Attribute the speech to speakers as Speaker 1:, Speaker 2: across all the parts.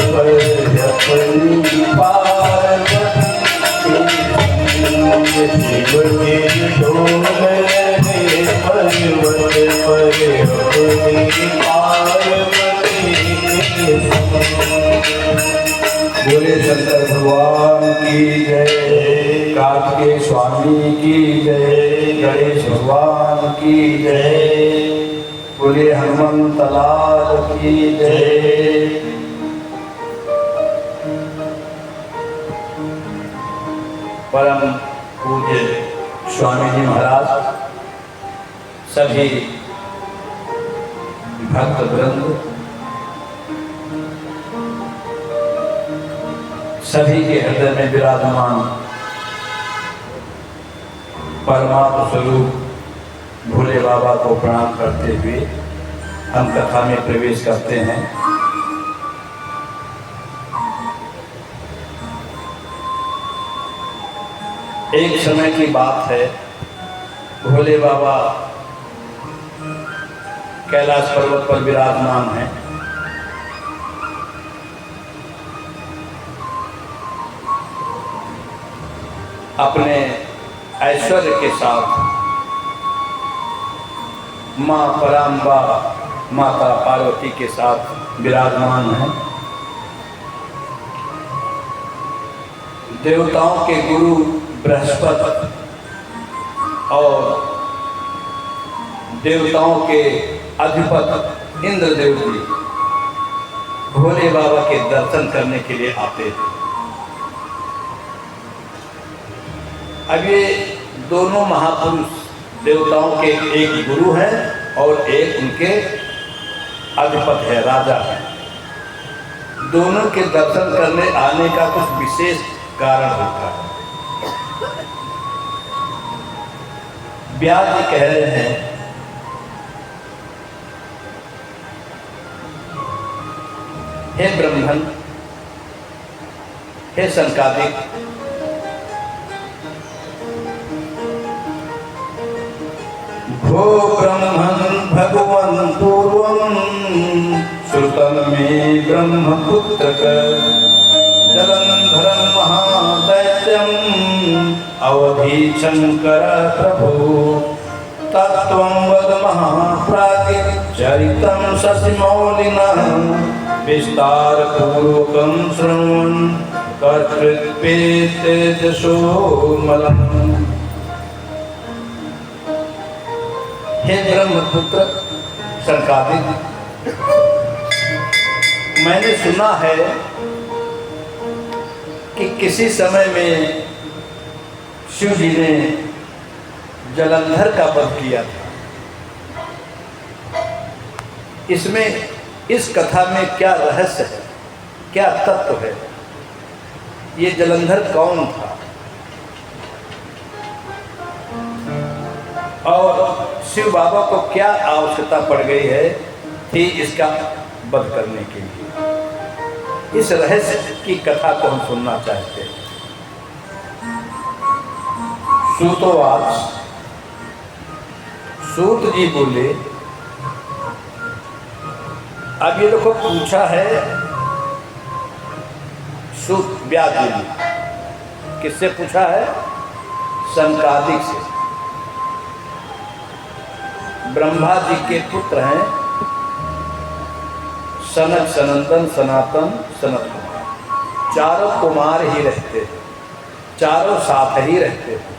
Speaker 1: पर अपनी पार्वती शिव के डोले पर्वत पर अपनी पार्वती। बोले शंकर भगवान की जय, कार्तिकेय स्वामी की जय, गणेश भगवान की जय, बोले हनुमंत लाल की जय। परम पूज्य स्वामी जी महाराज, सभी भक्त वृंद, सभी के हृदय में विराजमान परमात्मा स्वरूप भोले बाबा को प्रणाम करते हुए हम कथा में प्रवेश करते हैं। एक समय की बात है, भोले बाबा कैलाश पर्वत पर विराजमान हैं। अपने ऐश्वर्य के साथ माँ पराम्बा माता पार्वती के साथ विराजमान हैं। देवताओं के गुरु बृहस्पति और देवताओं के अधिपति इंद्रदेव जी भोले बाबा के दर्शन करने के लिए आते थे। अब ये दोनों महापुरुष देवताओं के एक गुरु हैं और एक उनके अधिपति है, राजा है। दोनों के दर्शन करने आने का कुछ विशेष कारण होता है। व्यास जी कह रहे हैं, हे ब्रह्मन, हे संकादिक, भो ब्रह्मन् भगवन् पूर्वं श्रुतं मे ब्रह्मपुत्रक जलंधरं महादैत्यं अवधीशंकर प्रभु तत्त्वं वद महाप्राज्ञ चरितं शशिमौलिना विस्तारपूर्वकं शृण्वन् कर्तृत्वे तेजसोमलम्। हे ब्रह्मपुत्र संकादिक, मैंने सुना है कि किसी समय में शिव जी ने जलंधर का वध किया था। इसमें इस कथा में क्या रहस्य है, क्या तत्व है? ये जलंधर कौन था और शिव बाबा को क्या आवश्यकता पड़ गई है कि इसका वध करने के लिए? इस रहस्य की कथा को हम सुनना चाहते हैं। सूतोवाच, सूत जी बोले, अब ये लोगों को पूछा है सूत व्यास जी ने, किससे पूछा है? संकादिक से। ब्रह्मा जी के पुत्र हैं सनक, सनंदन, सनातन, सनत कुमार। चारों कुमार ही रहते थे, चारों साथ ही रहते थे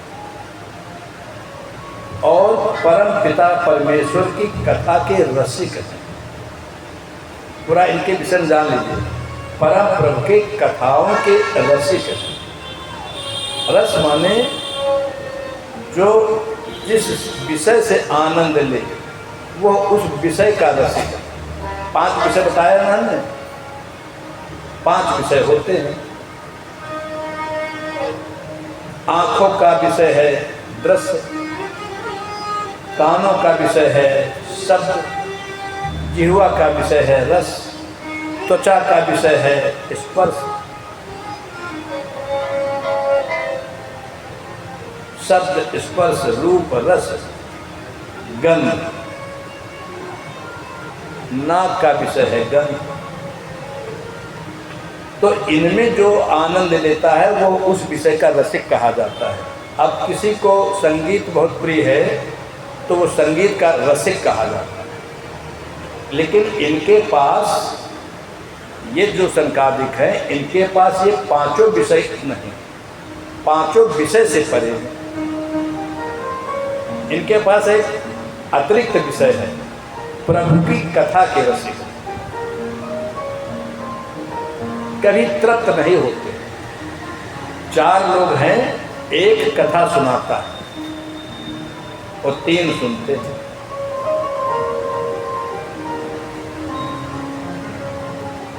Speaker 1: और परम पिता परमेश्वर की कथा के रसिक हैं। पूरा इनके विषय में जान लीजिए, परम प्रभु के कथाओं के रसिक हैं। रस माने जो जिस विषय से आनंद ले, वो उस विषय का रसिक है। 5 विषय बताया ना हमने, 5 विषय होते हैं। आंखों का विषय है दृश्य, कानों का विषय है शब्द, जिह्वा का विषय है रस, त्वचा का विषय है स्पर्श, शब्द, स्पर्श, रूप, रस, गंध। नाक का विषय है गंध, तो इनमें जो आनंद लेता है वो उस विषय का रसिक कहा जाता है। अब किसी को संगीत बहुत प्रिय है तो वो संगीत का रसिक कहा जाता है। लेकिन इनके पास ये जो संकादिक है, इनके पास ये पांचों विषय नहीं, पांचों विषय से परे हैं। इनके पास एक अतिरिक्त विषय है, प्रभु की कथा के रसिक। कभी तृप्त नहीं होते। 4 लोग हैं, एक कथा सुनाता है और 3 सुनते हैं।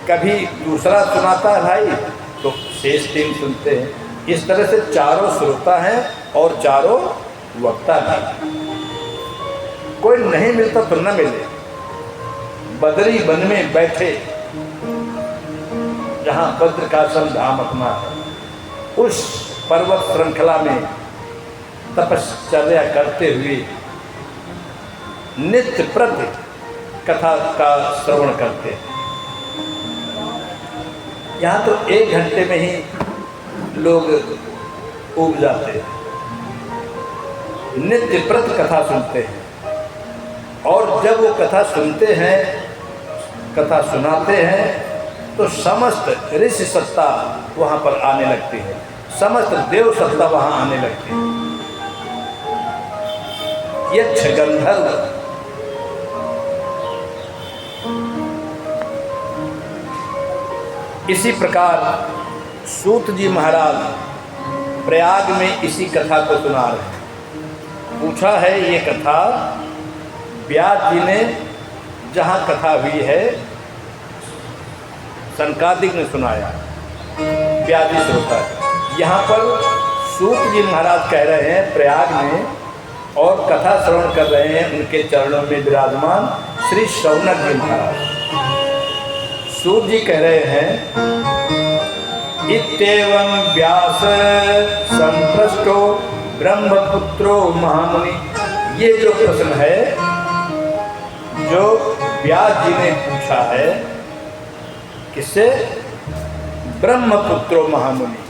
Speaker 1: कभी दूसरा सुनाता है भाई तो शेष 3 सुनते हैं। इस तरह से चारों श्रोता हैं और चारों वक्ता भी। कोई नहीं मिलता तो न मिले। बदरी वन में बैठे जहां बद्रिकाश्रम धाम अपना है, उस पर्वत श्रृंखला में तपश्चर्या करते हुए नित्य प्रति कथा का श्रवण करते हैं। यहाँ तो 1 घंटे में ही लोग उब जाते हैं। नित्य प्रति कथा सुनते हैं और जब वो कथा सुनते हैं, कथा सुनाते हैं तो समस्त ऋषि सत्ता वहाँ पर आने लगती है, समस्त देव सत्ता वहाँ आने लगती है। यक्ष गंधर्व इसी प्रकार सूत जी महाराज प्रयाग में इसी कथा को सुना रहे हैं। पूछा है ये कथा व्यास जी ने जहाँ कथा हुई है, संकादिक ने सुनाया, व्यास जी श्रोता है। यहाँ पर सूत जी महाराज कह रहे हैं प्रयाग में, और कथा श्रवण कर रहे हैं उनके चरणों में विराजमान श्री शौनक जी महाराज। सूत जी कह रहे हैं, इत्येवं व्यास संप्रष्टो ब्रह्मपुत्रो महामुनि। ये जो प्रश्न है जो व्यास जी ने पूछा है, किससे? ब्रह्मपुत्रो महामुनि,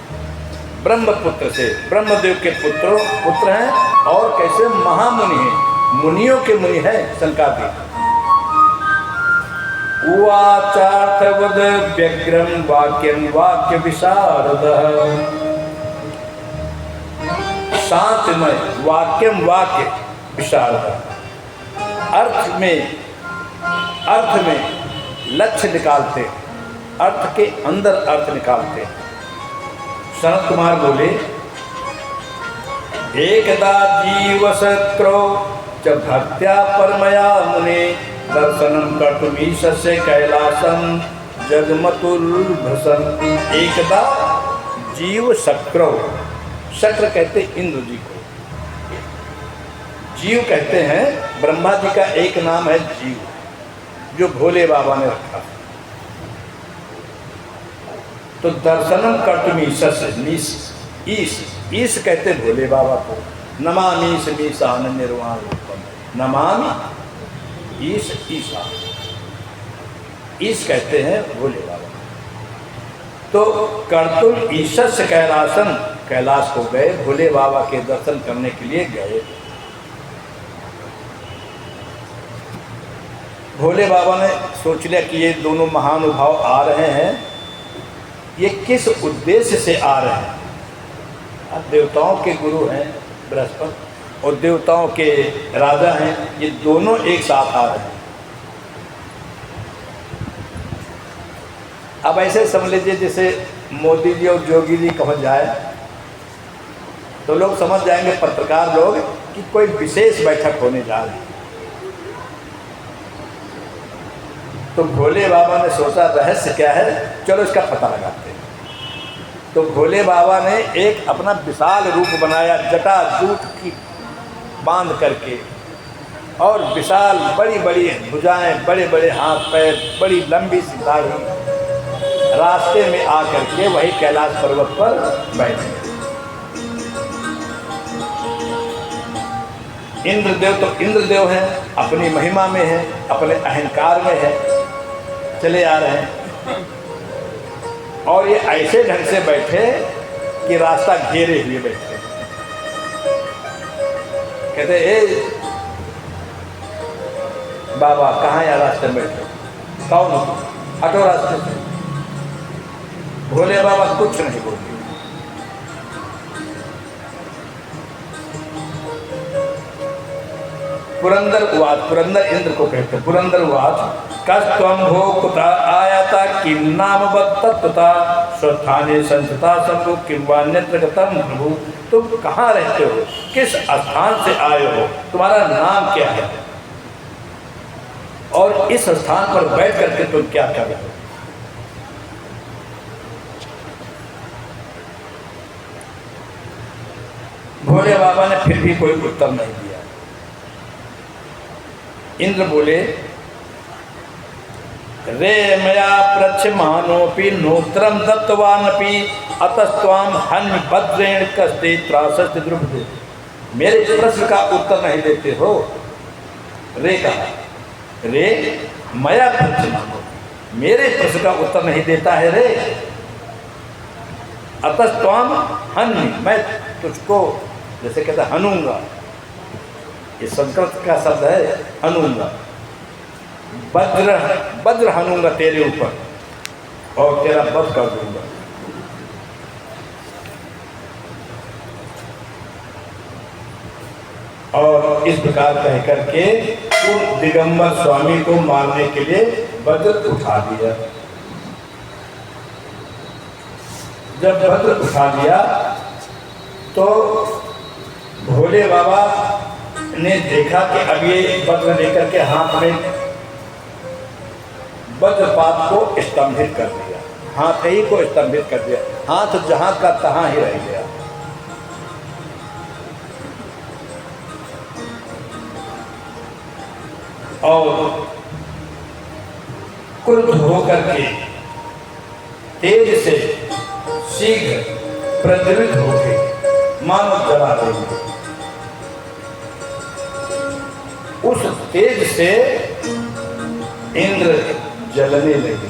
Speaker 1: ब्रह्मपुत्र से, ब्रह्मदेव के पुत्र हैं और कैसे महामुनि हैं, मुनियों के मुनि हैं संकादिक। उवाचार्थवद व्यग्रम वाक्यम वाक्य विशारदः। शांतमय वाक्यम वाक्य विशारदः। अर्थ में लक्ष्य निकालते, अर्थ के अंदर अर्थ निकालते। सनत कुमार बोले, एकदा जीवशक्रो च भक्त्या परमया मुने दर्शनम कर्तुमीशस्य कैलासम जगमतुर्भसन। एकदा जीव शक्रो, शक्र कहते इंद्र जी को, जीव कहते हैं ब्रह्मा जी का एक नाम है जीव, जो भोले बाबा ने रखा। तो दर्शनम कर्तुमीशस्य, ईश कहते भोले बाबा को। नमामीश मीशान निर्वाण रूपम, नमामि ईश ईशा, ईश कहते हैं भोले बाबा। तो कर्तुल ईशस्य कैलासन, कैलाश को गए, भोले बाबा के दर्शन करने के लिए गए। भोले बाबा ने सोच लिया कि ये दोनों महानुभाव आ रहे हैं, ये किस उद्देश्य से आ रहे हैं। अब देवताओं के गुरु हैं बृहस्पति और देवताओं के राजा हैं, ये दोनों एक साथ आ रहे हैं। अब ऐसे समझ लीजिए जैसे मोदी जी और जोगी जी पहुंच जाए तो लोग समझ जाएंगे, पत्रकार लोग, कि कोई विशेष बैठक होने जा रही है। तो भोले बाबा ने सोचा रहस्य क्या है, चलो इसका पता लगाते हैं। तो भोले बाबा ने एक अपना विशाल रूप बनाया, जटा जूट की बांध करके, और विशाल बड़ी बड़ी भुजाएं, बड़े बड़े हाथ पैर, बड़ी लंबी सी दाढ़ी, रास्ते में आकर के वही कैलाश पर्वत पर बैठे। इंद्रदेव तो इंद्रदेव हैं, अपनी महिमा में है, अपने अहंकार में है, चले आ रहे हैं। और ये ऐसे ढंग से बैठे कि रास्ता घेरे हुए बैठे। कहते ए बाबा कहाँ या रास्ते में बैठे, कौन हो, हटो रास्ते से। भोले बाबा कुछ नहीं बोले। पुरंदर उवाच, पुरंदर इंद्र को कहते, पुरंदर उवाच कस्त्वं भो कुता आयाता किं नाम वत्तत्वता स्वस्थाने संस्था शंभु किं वा नेत्र गतम प्रभु। तुम कहाँ रहते हो, किस स्थान से आए हो, तुम्हारा नाम क्या है, और इस स्थान पर बैठ करके तुम क्या कर रहे हो। भोले बाबा ने फिर भी कोई उत्तर नहीं दिया। इंद्र बोले रे मया प्रच्छमानोपि नोत्रम दत्तवानपि अतस्त्वाम हन्य भद्रेण कस्ते त्रासस्ते द्रुपदे। मेरे प्रश्न का उत्तर नहीं देते हो। रे कहा, रे मया प्रच्छमानो, मेरे प्रश्न का उत्तर नहीं देता है रे। अतस्त्वाम हन्य, मैं तुझको जैसे कहता हनूंगा, ये संस्कृत का शब्द है हनूंगा, वज्र वज्र हनूंगा तेरे ऊपर और तेरा वध कर दूंगा। और इस प्रकार कह करके उन दिगंबर स्वामी को मारने के लिए वज्र उठा दिया। जब वज्र उठा दिया तो भोले बाबा ने देखा कि अब ये वज्र लेकर के हाथ में वज्रपात को स्तंभित कर दिया, हाथ ही को स्तंभित कर दिया, हाथ जहां का तहां ही रह गया। और क्रुद्ध होकर के तेज से शीघ्र प्रज्वलित होकर मानो जला देंगे। उस तेज से इंद्र जलने लगे।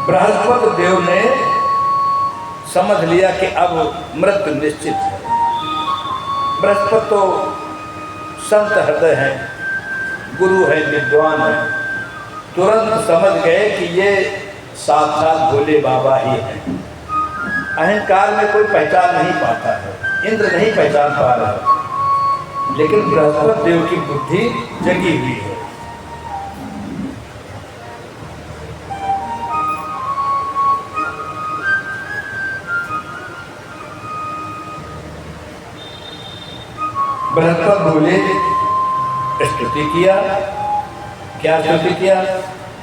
Speaker 1: बृहस्पति देव ने समझ लिया कि अब मृत्यु निश्चित है। बृहस्पति तो संत हृदय हैं, गुरु है, विद्वान है, तुरंत समझ गए कि ये साक्षात भोले बाबा ही हैं। अहंकार में कोई पहचान नहीं पाता है, इंद्र नहीं पहचान पा रहा, लेकिन बृहस्पति देव की बुद्धि जगी हुई है। बृहस्पति बोले, स्तुति किया। क्या स्तुति किया?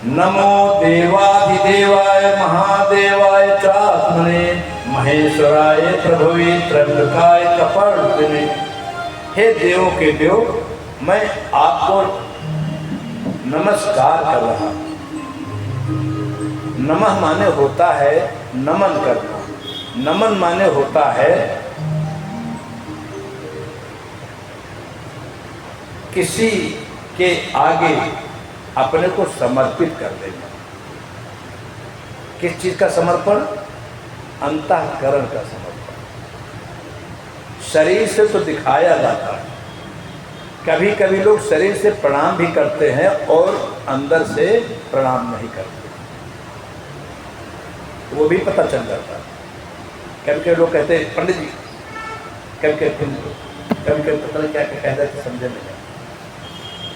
Speaker 1: नमो देवाधिदेवाय महादेवाय चात्मने महेश्वराय प्रभवे त्र्यंबकाय कपर्दिने। हे देवों के देव, मैं आपको नमस्कार कर रहा हूँ। नमः माने होता है नमन करना, नमन माने होता है किसी के आगे अपने को समर्पित कर देना। किस चीज का समर्पण? अंतःकरण का समर्पण। शरीर से तो दिखाया जाता है, कभी कभी लोग शरीर से प्रणाम भी करते हैं और अंदर से प्रणाम नहीं करते, वो भी पता चल जाता है। कभी कभी लोग कहते हैं पंडित जी, कभी पता नहीं क्या कहते हैं, समझे नहीं,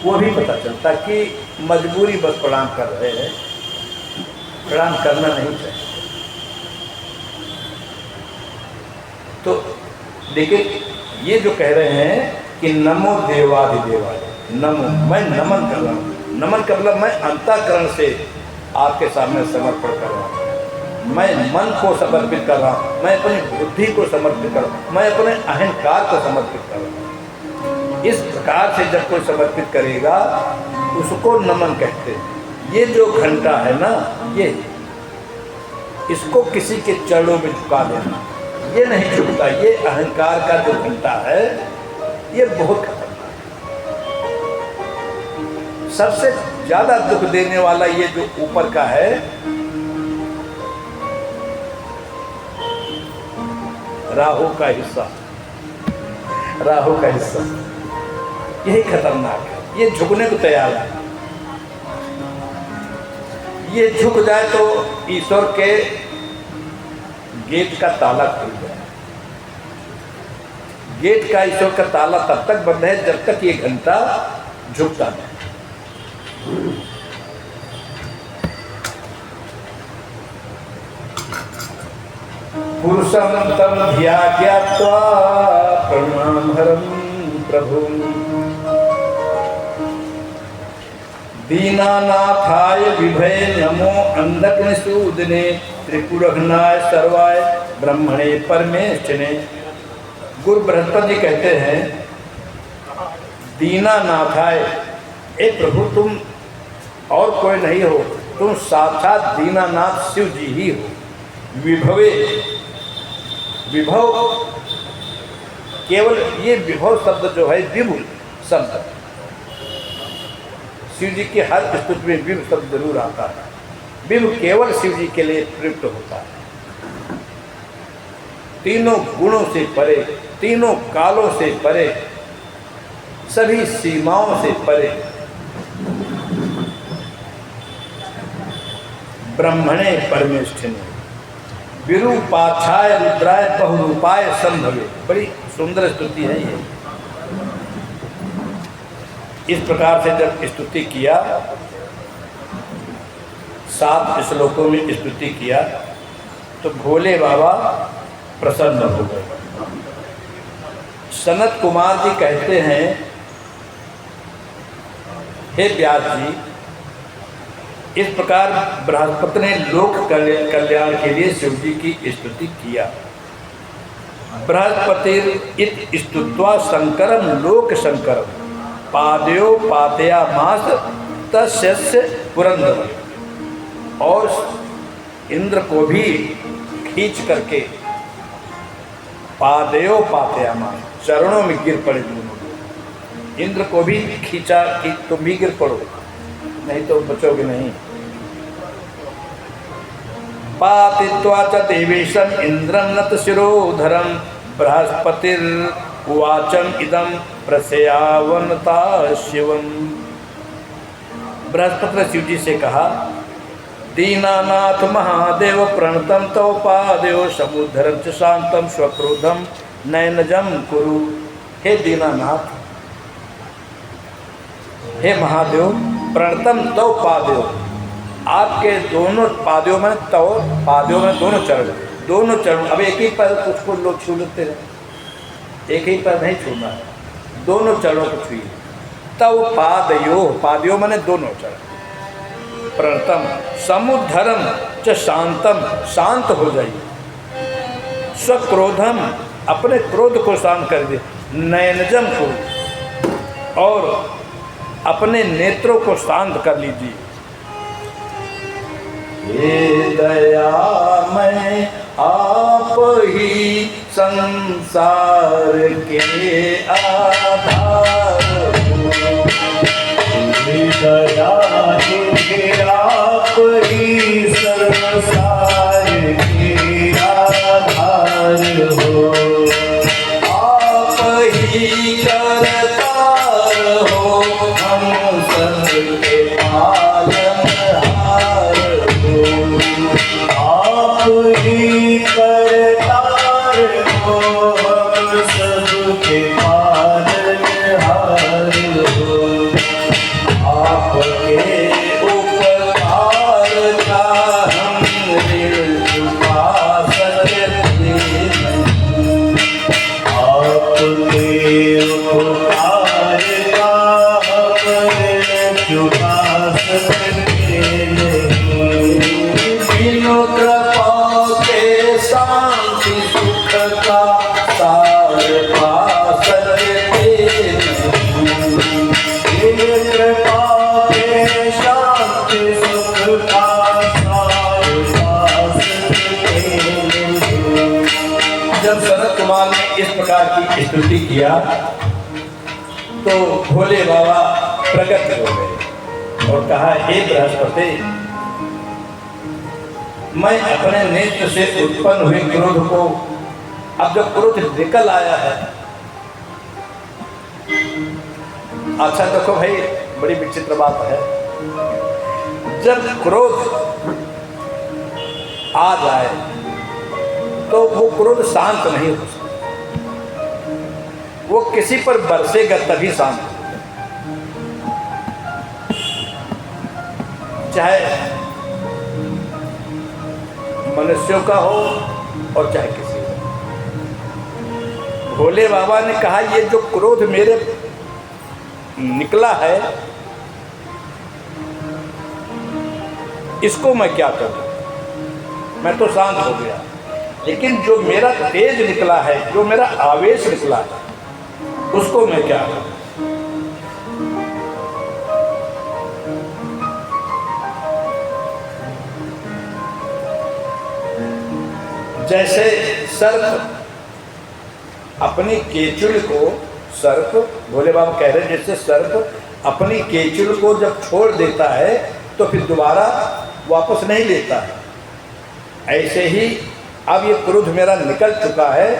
Speaker 1: वो भी पता चलता कि मजबूरी बस प्रणाम कर रहे हैं, प्रणाम करना नहीं चाहिए। तो देखिए ये जो कह रहे हैं कि नमो देवाधिदेवाय, नमो मैं नमन कर रहा हूँ। नमन का मतलब मैं अंतःकरण से आपके सामने समर्पण कर रहा हूँ, मैं मन को समर्पित कर रहा हूँ, मैं अपनी बुद्धि को समर्पित कर रहा हूँ, मैं अपने अहंकार को समर्पित कर रहा हूँ। इस प्रकार से जब कोई समर्पित करेगा उसको नमन कहते हैं। ये जो घंटा है ना, ये इसको किसी के चरणों में झुका देना, ये नहीं झुकता। ये अहंकार का जो घंटा है ये बहुत खतरनाक है। सबसे ज्यादा दुख देने वाला ये जो ऊपर का है, राहु का हिस्सा, राहु का हिस्सा यही खतरनाक है। ये झुकने को तैयार है। ये झुक जाए तो ईश्वर के गेट का ताला खुल जाए। गेट का ईश्वर का ताला तब तक बंद है जब तक ये घंटा झुकता नहीं। पुरुषं तं ध्यात्वा प्रणमामहरं प्रभुं दीनानाथाय विभये नमो अंधकनिसूदने त्रिपुरघ्नाय सर्वाय ब्रह्मणे परमेष्ठिने। गुरु बृहस्पति जी कहते हैं, दीनानाथाय, ए प्रभु तुम और कोई नहीं हो, तुम साक्षात दीनानाथ शिव जी ही हो। विभवे, विभव, केवल ये विभव शब्द जो है विभु शब्द, शिव जी के हर स्तुति में विभु शब्द जरूर आता है। विभु केवल शिव जी के लिए प्रयुक्त होता है। तीनों गुणों से परे, तीनों कालों से परे, सभी सीमाओं से परे, ब्रह्मणे परमेष्ठिने विरूपाक्षाय रुद्राय बहुरूपाय संभवे। बड़ी सुंदर स्तुति है ये। इस प्रकार से जब स्तुति किया, 7 श्लोकों में स्तुति किया, तो भोले बाबा प्रसन्न हो गए। सनत कुमार जी कहते हैं, हे व्यास जी, इस प्रकार बृहस्पति ने लोक कल्याण के लिए शिव जी की स्तुति किया। बृहस्पतिर इत स्तुत्वा शंकरम लोक शंकरम पादयो पातया मास तस्य पुरंदर। और इंद्र को भी खींच करके पादयो पातया मास, चरणों में गिर पड़े दोनों। इंद्र को भी खींचा कि तुम भी गिर पड़ो, नहीं तो बचोगे नहीं। पातित्वा च देवेशम इंद्रम नत शिरोधरम बृहस्पतिर उवाचम इदम प्रसयावनता शिवम। बृहस्पति ने शिव जी से कहा, दीनानाथ महादेव प्रणतम तव पादयो समुद्धरम च शांतम स्वक्रोधम नयनजम कुरु। हे दीनानाथ, हे महादेव, प्रणतम तव पादयो, आपके दोनों पादयों में, तव पादयों में दोनों चरण, दोनों चरण। अब एक ही पैर कुछ लोग छू लेते हैं, एक ही पैर नहीं छूना है, दोनों चरणों को छुइए। तव पादयो, पादयों मैंने दोनों चरण। प्रणतम समुद्धरम च शांतम, शांत हो जाइए। स्वक्रोधम, अपने क्रोध को शांत कर दे। नयनजम को, और अपने नेत्रों को शांत कर लीजिए। हे दयामय आप ही संसार के आधार हो। हे दया आप ही संसार के आधार हो। आप ही करतार हो, हम सबके पालनहार हो। आप ही करतार हो, हम सबके पालनहार हो। आपके उपकार का हम ऋण चुका सकते नहीं। आपके उपकार का हम ऋण चुका सकते नहीं। बिनु कृपा के शांति सुख का सार पा सकते नहीं। कृपा के शांति सुख का सार पा सकते नहीं। जब सनत कुमार ने इस प्रकार की स्तुति किया तो भोले बाबा प्रकट हो गए। और कहा, हे बृहस्पति, मैं अपने नेत्र से उत्पन्न हुए क्रोध को, अब जब क्रोध निकल आया है, अच्छा देखो भाई, बड़ी विचित्र बात है, जब क्रोध आ जाए तो वो क्रोध शांत नहीं हो सकता, वो किसी पर बरसेगा तभी शांत हो, चाहे मनुष्यों का हो और चाहे किसी का। भोले बाबा ने कहा, ये जो क्रोध मेरे निकला है, इसको मैं क्या करूं? मैं तो शांत हो गया, लेकिन जो मेरा तेज निकला है, जो मेरा आवेश निकला है, उसको मैं क्या करूं? जैसे सर्प अपनी केचुल को, सर्प, भोले बाबा कह रहे हैं, जैसे सर्प अपनी केचुल को जब छोड़ देता है तो फिर दोबारा वापस नहीं लेता है, ऐसे ही अब ये क्रोध मेरा निकल चुका है,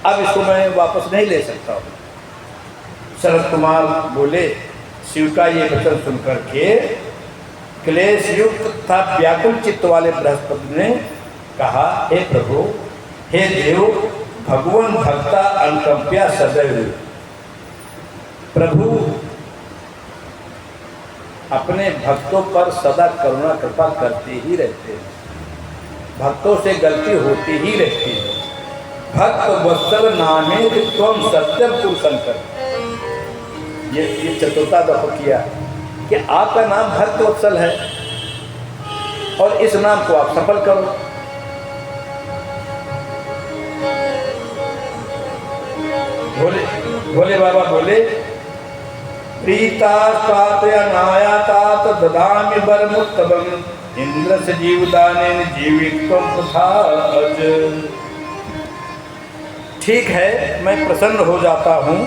Speaker 1: अब इसको मैं वापस नहीं ले सकता हूँ। शरद कुमार बोले, शिव का ये वचन सुनकर के क्लेश युक्त तथा व्याकुल चित्त वाले बृहस्पति ने कहा, हे प्रभु, हे देव, भगवान भक्ता अनुकंप्या सदैव। प्रभु अपने भक्तों पर सदा करुणा कृपा करते ही रहते हैं, भक्तों से गलती होती ही रहती है। भक्त वत्सल नामे त्वम सत्यम पुरुषंकर, ये चतुर्था दफा किया कि आपका नाम भक्त वत्सल है और इस नाम को आप सफल करो। भोले बाबा बोले, प्रीता स्वातया नायातात ददामि वरमुत्तमं इंद्र से जीवदानेन जीवित्वं तथाज। ठीक है, मैं प्रसन्न हो जाता हूँ।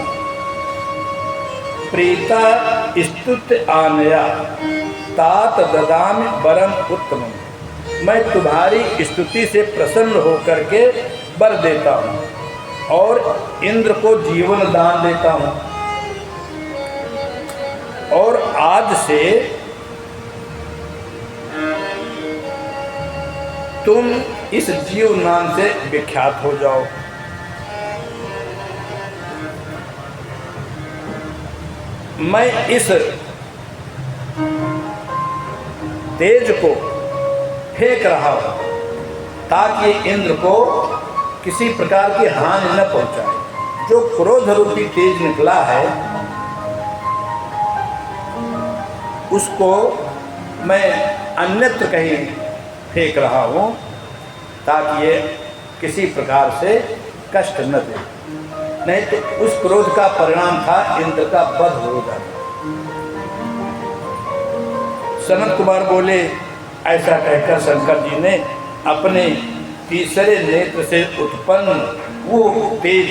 Speaker 1: प्रीता स्तुत आनया तात ददामि वरम उत्तमं, मैं तुम्हारी स्तुति से प्रसन्न होकर के वर देता हूँ और इंद्र को जीवन दान देता हूँ, और आज से तुम इस जीव नाम से विख्यात हो जाओ। मैं इस तेज को फेंक रहा हूं ताकि इंद्र को किसी प्रकार की हानि न पहुंचाए। जो क्रोध रूपी तेज निकला है उसको मैं अन्यत्र कहीं फेंक रहा हूं ताकि ये किसी प्रकार से कष्ट न दे, नहीं तो उस क्रोध का परिणाम था इंद्र का वध हो जाना। सनत कुमार बोले, ऐसा कहकर शंकर जी ने अपने तीसरे नेत्र से उत्पन्न वो तेज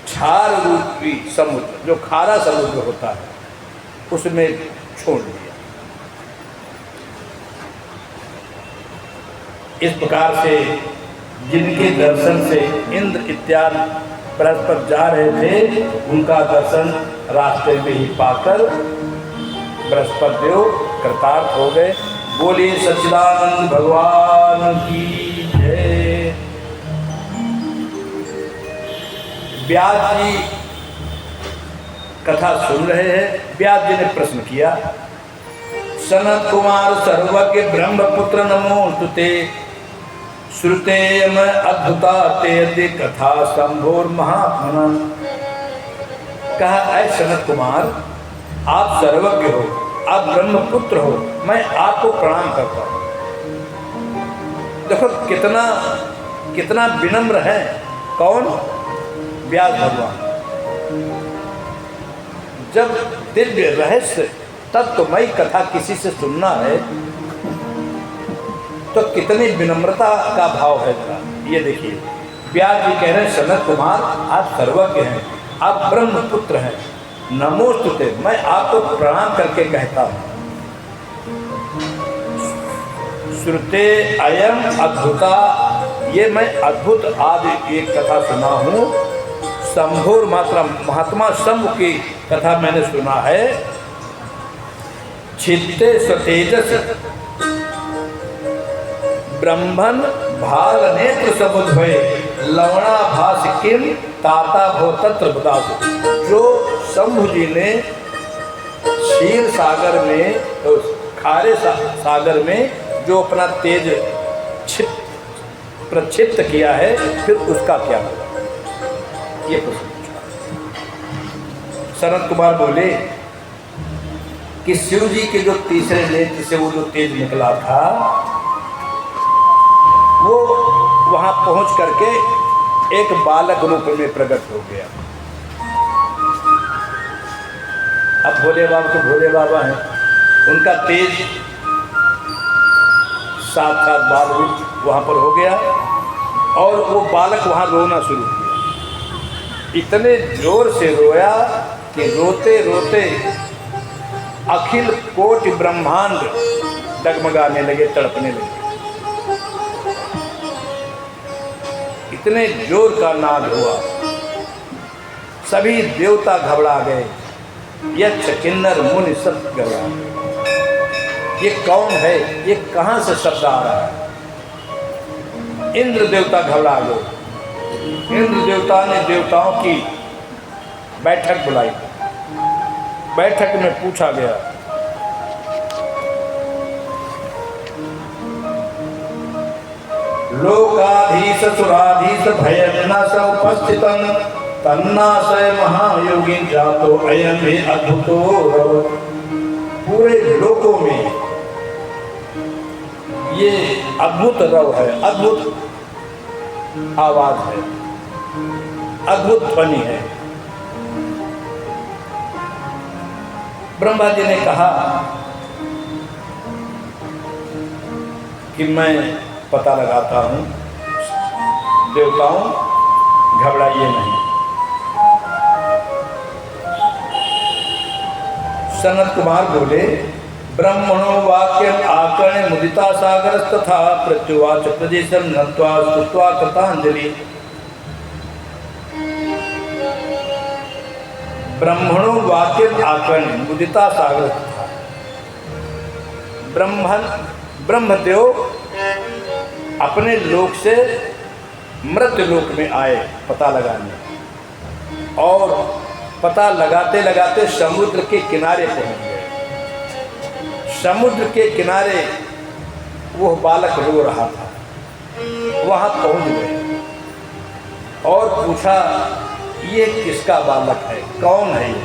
Speaker 1: क्षार रूपी समुद्र, जो खारा समुद्र होता है, उसमें छोड़ दिया। इस प्रकार से जिनके दर्शन से इंद्र इत्यादि बृहस्पति जा रहे थे, उनका दर्शन रास्ते में ही पाकर बृहस्पति देव कृतार्थ हो गए। बोलिए सच्चिदानंद भगवान की जय। व्यास जी कथा सुन रहे हैं। व्यास जी ने प्रश्न किया, सनत कुमार सर्वज्ञ ब्रह्मपुत्र नमोस्तुते, श्रुतेयम अद्भुता ते कथा संभोर महात्मना। कहा, ऐ सनत कुमार, आप सर्वज्ञ हो, आप ब्रह्मपुत्र हो, मैं आपको प्रणाम करता हूँ। देखो कितना विनम्र है। कौन? व्यास भगवान। जब दिव्य रहस्य तत्वमयी कथा किसी से सुनना है तो कितनी विनम्रता का भाव है जरा ये देखिए। व्यास जी कह रहे हैं, सनत कुमार आप सर्वज्ञ हैं, आप ब्रह्मपुत्र हैं, नमोस्तुते, मैं आपको प्रणाम करके कहता हूँ। श्रुते अयम अद्भुता, ये मैं अद्भुत आदि एक कथा सुना हूँ। शंभुर मात्रा, महात्मा शंभु की कथा मैंने सुना है। छित्ते स्वतेजस ब्रह्मन भाल नेत्र सबुध भये, लवणा भास किम ताता भो तत्र बतासु। जो शंभु जी ने क्षीर सागर में, तो खारे सागर में जो अपना तेज प्रक्षिप्त किया है, फिर उसका क्या होगा, ये प्रश्न पूछा। सनत कुमार बोले कि शिव जी के जो तीसरे नेत्र से वो जो तेज निकला था, वो वहां पहुंच करके एक बालक रूप में प्रकट हो गया। अब भोले बाबा तो भोले बाबा हैं, उनका तेज साक्षात बाल रूप वहां पर हो गया और वो बालक वहां रोना शुरू किया। इतने जोर से रोया कि रोते रोते अखिल कोटि ब्रह्मांड डगमगाने लगे, तड़पने लगे। इतने जोर का नाद हुआ, सभी देवता घबरा गए, यक्ष किन्नर मुनि सब घबरा गए। ये कौन है, ये कहां से शब्द आ रहा है? इंद्र देवता घबरा गए। इंद्र देवता ने देवताओं की बैठक बुलाई। बैठक में पूछा गया, लोकाधीश सुराधीश भयविनाश उपस्थितं तन्नाशय महायोगी जातो अयं भी अद्भुतो रव। पूरे लोकों में ये अद्भुत रव है, अद्भुत आवाज है, अद्भुत ध्वनि है। ब्रह्मा जी ने कहा कि मैं पता लगाता हूं, देवताओं घबराइए नहीं। सनत कुमार बोले, ब्रह्मणो वाक्यम आकर्ण्य मुदिता सागरस्तथा प्रत्युवाच प्रदेशम नत्वा स्तुत्वा कृतांजलि। ब्रह्मणो वाक्यम आकर्ण्य मुदिता सागरस्तथा, ब्रह्मदेव अपने लोक से मृत लोक में आए पता लगाने, और पता लगाते लगाते समुद्र के किनारे पहुंच गए। समुद्र के किनारे वो बालक रो रहा था, वहां पहुंच गए और पूछा, ये किसका बालक है, कौन है ये?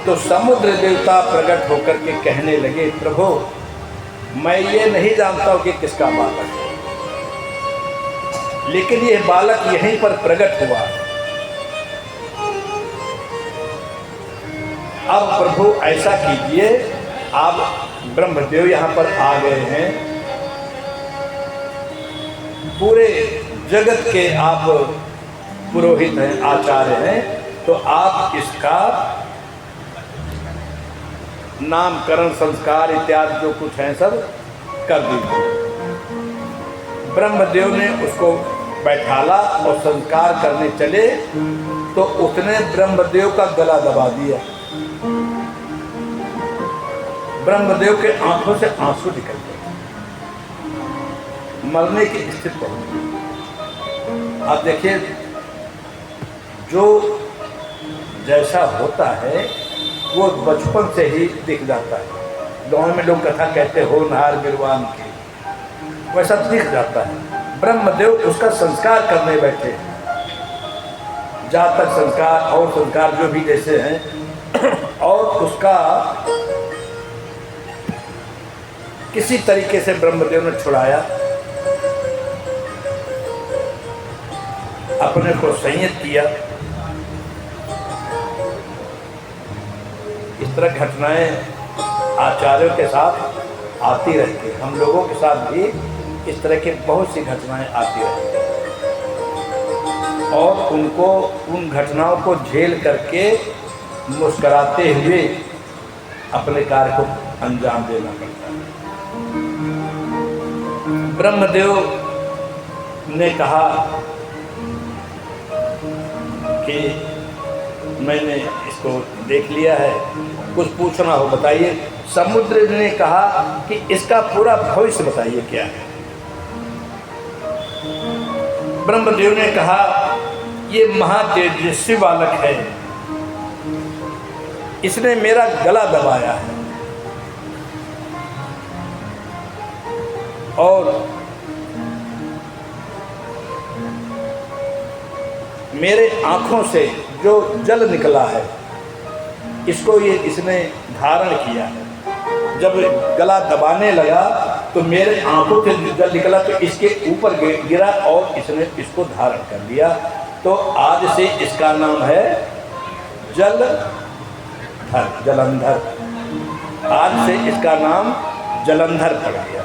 Speaker 1: तो समुद्र देवता प्रकट होकर के कहने लगे, प्रभु मैं ये नहीं जानता हूं कि किसका बालक है, लेकिन ये बालक यहीं पर प्रकट हुआ। अब प्रभु ऐसा कीजिए, आप ब्रह्मदेव यहाँ पर आ गए हैं, पूरे जगत के आप पुरोहित हैं, आचार्य हैं, तो आप इसका नामकरण संस्कार इत्यादि जो कुछ हैं सब कर दीजिए। ब्रह्मदेव ने उसको बैठाला और संस्कार करने चले तो उसने ब्रह्मदेव का गला दबा दिया। ब्रह्मदेव के आंखों से आंसू निकल गए, मरने की स्थिति पहुंच गई। आप देखिए, जो जैसा होता है वो बचपन से ही दिख जाता है। गांव में लोग कथा कहते हो नहार गिरवान की, वैसा दिख जाता है। ब्रह्मदेव उसका संस्कार करने बैठे, जहाँ तक संस्कार और संस्कार जो भी जैसे हैं, और उसका किसी तरीके से ब्रह्मदेव ने छुड़ाया, अपने को संयत किया। इस तरह घटनाएं आचार्यों के साथ आती रहती है, हम लोगों के साथ भी इस तरह की बहुत सी घटनाएं आती रहती हैं। और उनको उन घटनाओं को झेल करके मुस्कुराते हुए अपने कार्य को अंजाम देना पड़ता है। ब्रह्मदेव ने कहा कि मैंने इसको देख लिया है, कुछ पूछना हो बताइए। समुद्र ने कहा कि इसका पूरा भविष्य बताइए क्या है। ब्रह्मदेव ने कहा ये महातेजस्वी बालक है, इसने मेरा गला दबाया है और मेरे आंखों से जो जल निकला है इसको इसने धारण किया है। जब गला दबाने लगा तो मेरे आंखों से जल निकला तो इसके ऊपर गिरा और इसने इसको धारण कर लिया। तो आज से इसका नाम है जलंधर। आज से इसका नाम जलंधर पड़ गया।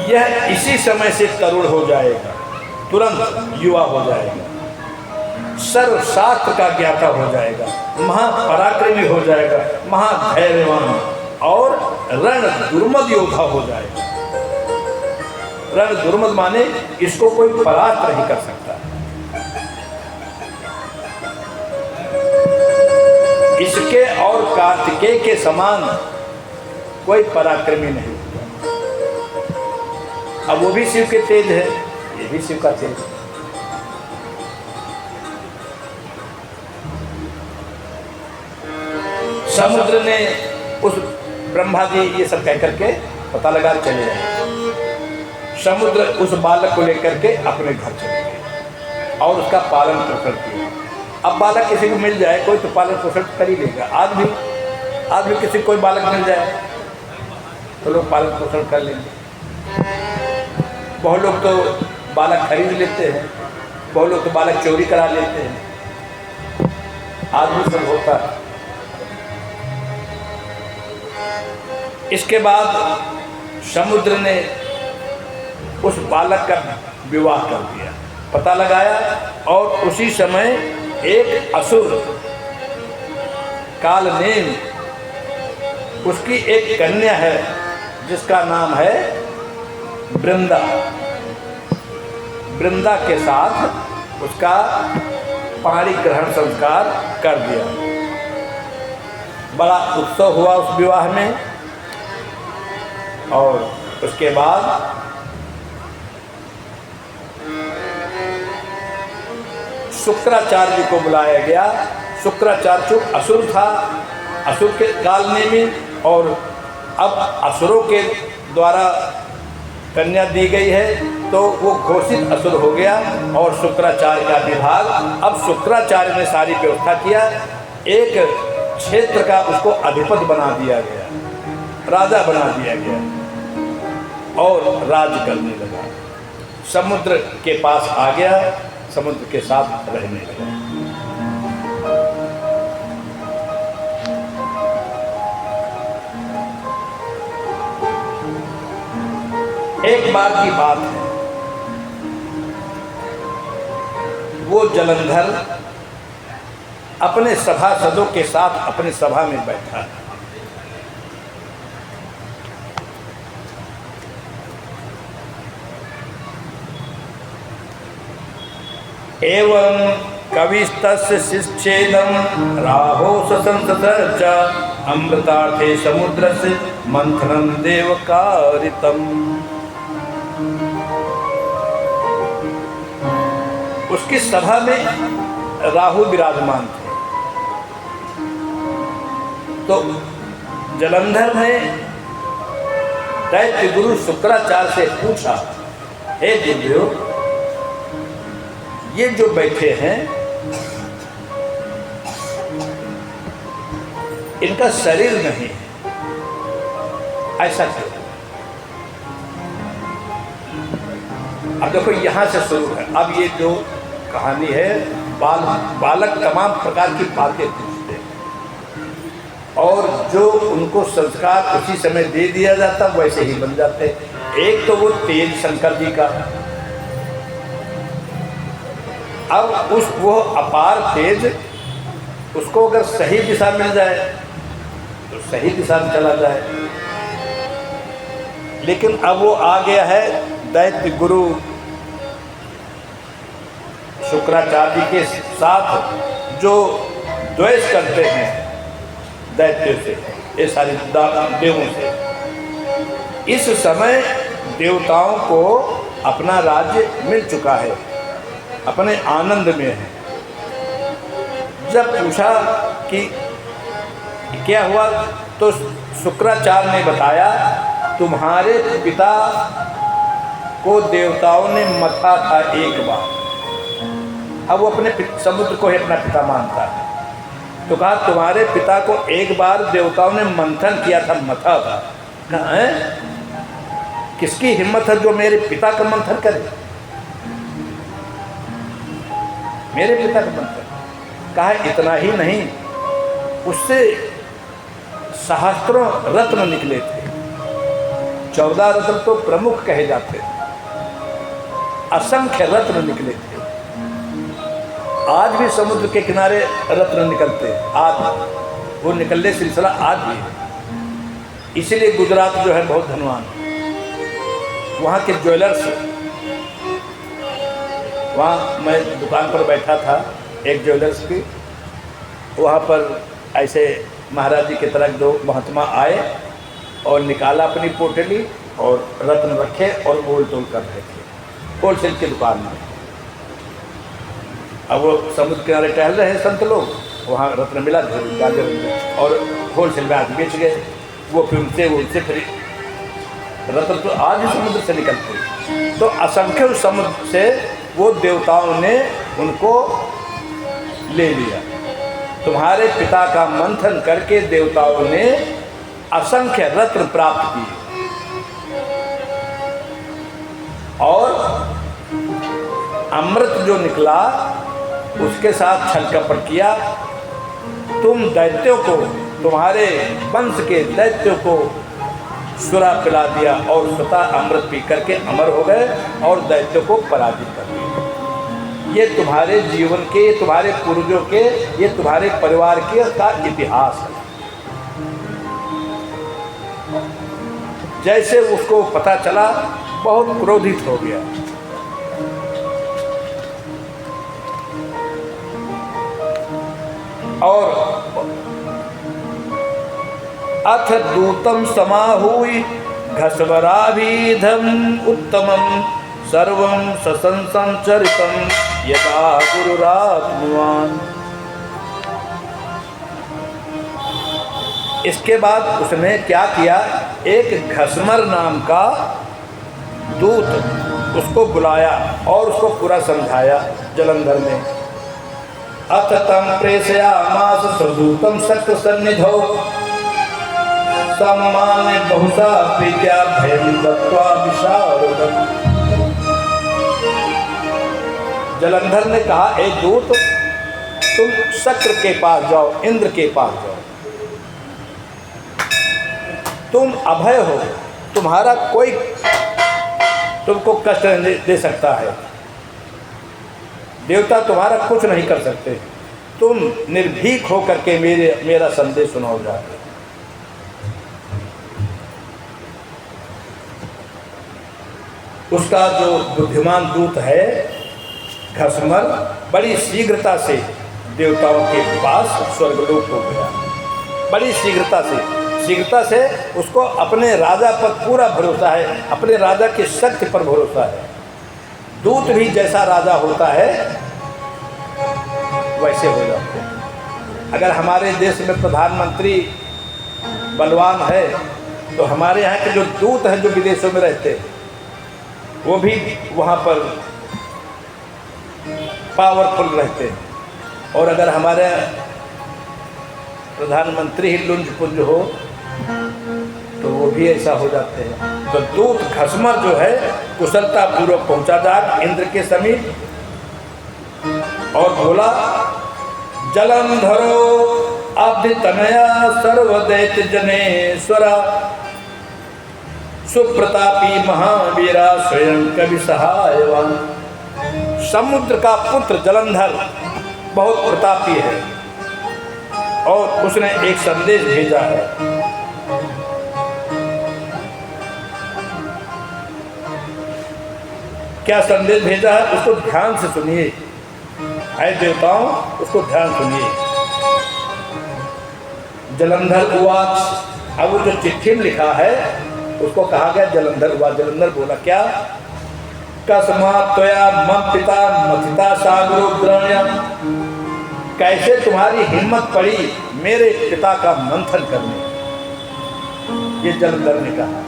Speaker 1: यह इसी समय से तरुण हो जाएगा, तुरंत युवा हो जाएगा, सर्वशास्त्र का ज्ञाता हो जाएगा, महापराक्रमी हो जाएगा, महाधैर्यवान और रण दुर्मद योद्धा हो जाएगा। रण दुर्मद माने इसको कोई परास्त नहीं कर सकता। इसके और कार्तिकेय के समान कोई पराक्रमी नहीं। अब वो भी शिव के तेज है, ये भी शिव का तेज है। समुद्र ने उस ब्रह्मा जी ये सब कह करके पता लगा चले गए। समुद्र उस बालक को लेकर के अपने घर चले गए और उसका पालन पोषण किया। अब बालक किसी को मिल जाए कोई तो पालन पोषण कर ही लेगा। आज भी किसी कोई बालक मिल जाए तो लोग पालन पोषण कर लेंगे। बहुत लोग तो बालक खरीद लेते हैं, बहुत लोग तो बालक चोरी करा लेते हैं। आज भी सब होता है। इसके बाद समुद्र ने उस बालक का विवाह कर दिया, पता लगाया और उसी समय एक असुर कालनेम, उसकी एक कन्या है जिसका नाम है वृंदा। वृंदा के साथ उसका पाणी ग्रहण संस्कार कर दिया। बड़ा उत्सव हुआ उस विवाह में और उसके बाद शुक्राचार्य जी को बुलाया गया। शुक्राचार्य जो असुर था, असुर के कालनेमी, और अब असुरों के द्वारा कन्या दी गई है तो वो घोषित असुर हो गया और शुक्राचार्य का विभाग। अब शुक्राचार्य ने सारी व्यवस्था किया, एक क्षेत्र का उसको अधिपति बना दिया गया, राजा बना दिया गया और राज करने लगा। समुद्र के पास आ गया, समुद्र के साथ रहने लगा। एक बार की बात है, वो जलंधर अपने सभासदों के साथ अपने सभा में बैठा। एवं कविस्तस्य शिक्षेदं राहो ससंसत च अमृतार्थे समुद्रस्य मंथनं देवकारितम्। उसकी सभा में राहु विराजमान थे। तो जलंधर ने दैत्य गुरु शुक्राचार्य से पूछा, हे गुरुदेव, ये जो बैठे हैं इनका शरीर नहीं है, ऐसा क्यों? अब देखो यहाँ से शुरू है। अब ये जो कहानी है, बालक तमाम प्रकार की बातें पूछते हैं और जो उनको संस्कार उसी समय दे दिया जाता वैसे ही बन जाते। एक तो वो तेज शंकर जी का, अब वो अपार तेज उसको अगर सही दिशा मिल जाए तो सही दिशा में चला जाए, लेकिन अब वो आ गया है दैत्य गुरु शुक्राचार्य जी के साथ जो द्वेष करते हैं दैत्यों से, ये सारी देवों से। इस समय देवताओं को अपना राज्य मिल चुका है, अपने आनंद में है। जब पूछा कि क्या हुआ तो शुक्राचार्य ने बताया तुम्हारे पिता को देवताओं ने मथा था एक बार। अब वो अपने समुद्र को ही अपना पिता मानता है, तो कहा तुम्हारे पिता को एक बार देवताओं ने मंथन किया था, मथा था। कहा है किसकी हिम्मत है जो मेरे पिता का मंथन करे, मेरे पिता का मंथन। कहा इतना ही नहीं, उससे सहस्त्रों रत्न निकले थे, 14 रत्न तो प्रमुख कहे जाते थे, असंख्य रत्न निकले थे। आज भी समुद्र के किनारे रत्न निकलते हैं, आज वो निकलने सिलसिला आज भी है। इसीलिए गुजरात जो है बहुत धनवान, वहाँ के ज्वेलर्स, वहाँ मैं दुकान पर बैठा था एक ज्वेलर्स की, वहाँ पर ऐसे महाराज जी की तरह दो महात्मा आए और निकाला अपनी पोटली और रत्न रखे और मोल तोल कर रहे थे होलसेल की दुकान में। अब वो समुद्र किनारे टहल रहे हैं संत लोग, वहाँ रत्न मिला और होलसेल में आज बेच गए। वो फिर उनसे फिर रत्न तो आज ही समुद्र से निकलते, तो असंख्य समुद्र से वो देवताओं ने उनको ले लिया। तुम्हारे पिता का मंथन करके देवताओं ने असंख्य रत्न प्राप्त किए और अमृत जो निकला उसके साथ छल कपट किया। तुम दैत्यों को, तुम्हारे वंश के दैत्यों को सुरा पिला दिया और स्वतः अमृत पी करके अमर हो गए और दैत्यों को पराजित कर दिया। ये तुम्हारे जीवन के, ये तुम्हारे पूर्वजों के, ये तुम्हारे परिवार के का इतिहास है। जैसे उसको पता चला बहुत क्रोधित हो गया। और अथ दूतम समाहूय घसवराभिधम उत्तमम सर्वं ससंसंचरितम यदा गुरुरात्मवान। इसके बाद उसने क्या किया, एक घसमर नाम का दूत उसको बुलाया और उसको पूरा समझाया जलंधर में। अथ तम प्रेषयामास सदूतम शक्र सन्निधौ सम्मान्य बहुसा प्रीत्या भयं दत्त्वा विशारदम्। जलंधर ने कहा ए दूत, तुम शक्र के पास जाओ, इंद्र के पास जाओ, तुम अभय हो, तुम्हारा कोई तुमको कष्ट नहीं दे सकता है, देवता तुम्हारा कुछ नहीं कर सकते, तुम निर्भीक होकर के मेरा संदेश सुनाओ जाए। उसका जो बुद्धिमान दूत है घसमर बड़ी शीघ्रता से देवताओं के पास स्वर्गलोक हो गया। बड़ी शीघ्रता से उसको अपने राजा पर पूरा भरोसा है, अपने राजा की शक्ति पर भरोसा है। दूत भी जैसा राजा होता है वैसे हो जाते हैं। अगर हमारे देश में प्रधानमंत्री बलवान है तो हमारे यहाँ के जो दूत हैं जो विदेशों में रहते हैं वो भी वहाँ पर पावरफुल रहते हैं। और अगर हमारे प्रधानमंत्री ही लुंज पुंज हो तो वो भी ऐसा हो जाते हैं। तो दूत घसमर जो है कुशलता पूर्वक पहुंचा जा इंद्र के समीप और बोला, जलंधरो अब्धि तनया सर्वदैत्य जनेश्वरा सुप्रतापी महावीरा स्वयं कवि सहायवान। समुद्र का पुत्र जलंधर बहुत प्रतापी है और उसने एक संदेश भेजा है। क्या संदेश भेजा है उसको ध्यान से सुनिए। ऐ देवताओं, उसको ध्यान सुनिए। जलंधर उवाच। अब वो जो चिट्ठी में लिखा है उसको कहा गया जलंधर उवाच। जलंधर बोला क्या? कस्मात् त्वया मम पिता मथिता सागरो द्रव्यम। कैसे तुम्हारी हिम्मत पड़ी मेरे पिता का मंथन करने? ये जलंधर ने कहा।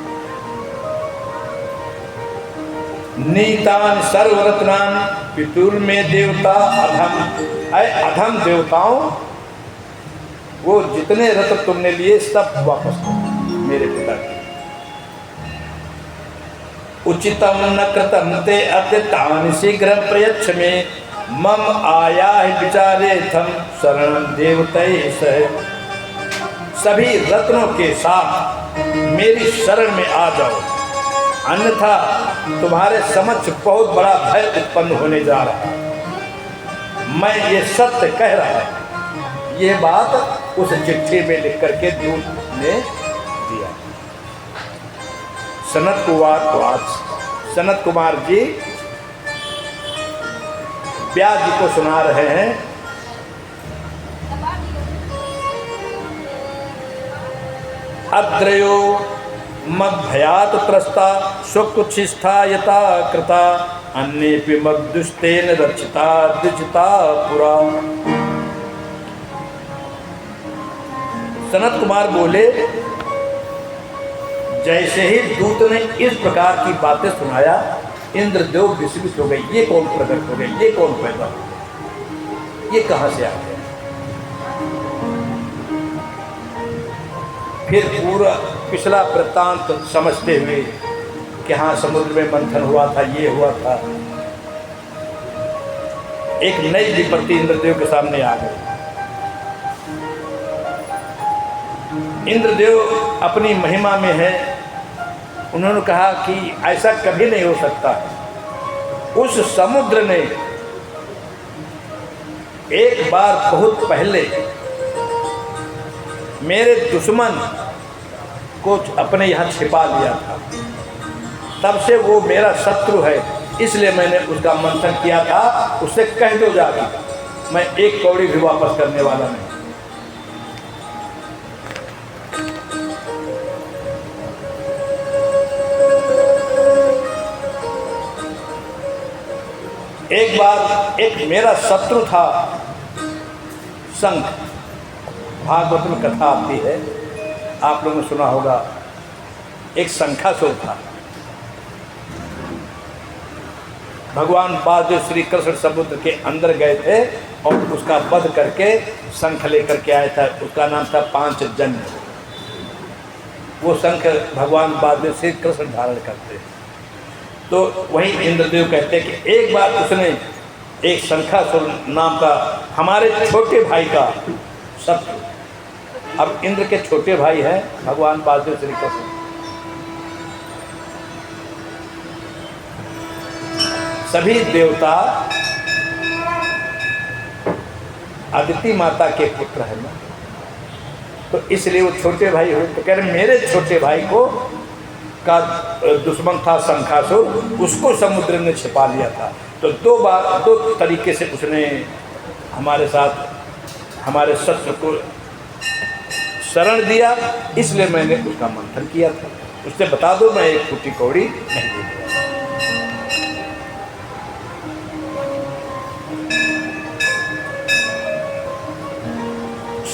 Speaker 1: नीतान सर्वरत्नान पितुर में देवता अधम। अय अधम देवताओं, वो जितने रत्न तुमने लिए सब वापस करो मेरे पिता के। उचितम न कृतम ते अद्य तानि शीघ्र प्रयच्छ मे मम आयाहि विचारे थम शरणं देवतये सह। सभी रत्नों के साथ मेरी शरण में आ जाओ, अन्यथा तुम्हारे समक्ष बहुत बड़ा भय उत्पन्न होने जा रहा है। मैं ये सत्य कह रहा हूं। ये बात उस चिट्ठी में लिख करके दूत ने दिया। सनत कुमार को आज सनत कुमार जी व्यास जी को सुना रहे हैं। अद्रयो मद्भयात त्रस्ता स्वकुच्छिष्ठा यथा कृता अन्येपि मद्दुष्टेन रक्षिता द्विजिता पुरा। सनत कुमार बोले, जैसे ही दूत ने इस प्रकार की बातें सुनाया, इंद्रदेव विस्मित हो गए। ये कौन प्रकट हो गए? ये कौन पैदा हो गए? ये कहां से आ गए? फिर पूरा पिछला वृत्तांत समझते हुए कि हाँ, समुद्र में मंथन हुआ था, ये हुआ था। एक नई विपत्ति इंद्रदेव के सामने आ गई। इंद्रदेव अपनी महिमा में है। उन्होंने कहा कि ऐसा कभी नहीं हो सकता। उस समुद्र ने एक बार बहुत पहले मेरे दुश्मन को अपने यहाँ छिपा लिया था। तब से वो मेरा शत्रु है, इसलिए मैंने उसका मंथन किया था। उससे कह दो जाके, मैं एक कौड़ी भी वापस करने वाला नहीं। एक बार एक मेरा शत्रु था शंख। भागवत में कथा आती है, आप लोगों ने सुना होगा। एक शंखासुर था। भगवान वासुदेव श्री कृष्ण समुद्र के अंदर गए थे और उसका वध करके शंख लेकर के आया था। उसका नाम था पांचजन्य। वो शंख भगवान वासुदेव श्री कृष्ण धारण करते। तो वहीं इंद्रदेव कहते हैं कि एक बार उसने एक शंखासुर नाम का हमारे छोटे भाई का शत्रु। अब इंद्र के छोटे भाई हैं भगवान वासुदेव श्री कृष्ण। सभी देवता अदिति माता के पुत्र हैं ना, तो इसलिए वो छोटे भाई हुए। तो कह रहे मेरे छोटे भाई को का दुश्मन था शंखासुर, उसको समुद्र ने छिपा लिया था। तो दो तरीके से उसने हमारे साथ हमारे शत्रु को शरण दिया, इसलिए मैंने उसका मंथन किया था। उससे बता दो, मैं एक फूटी कौड़ी नहीं दूंगा।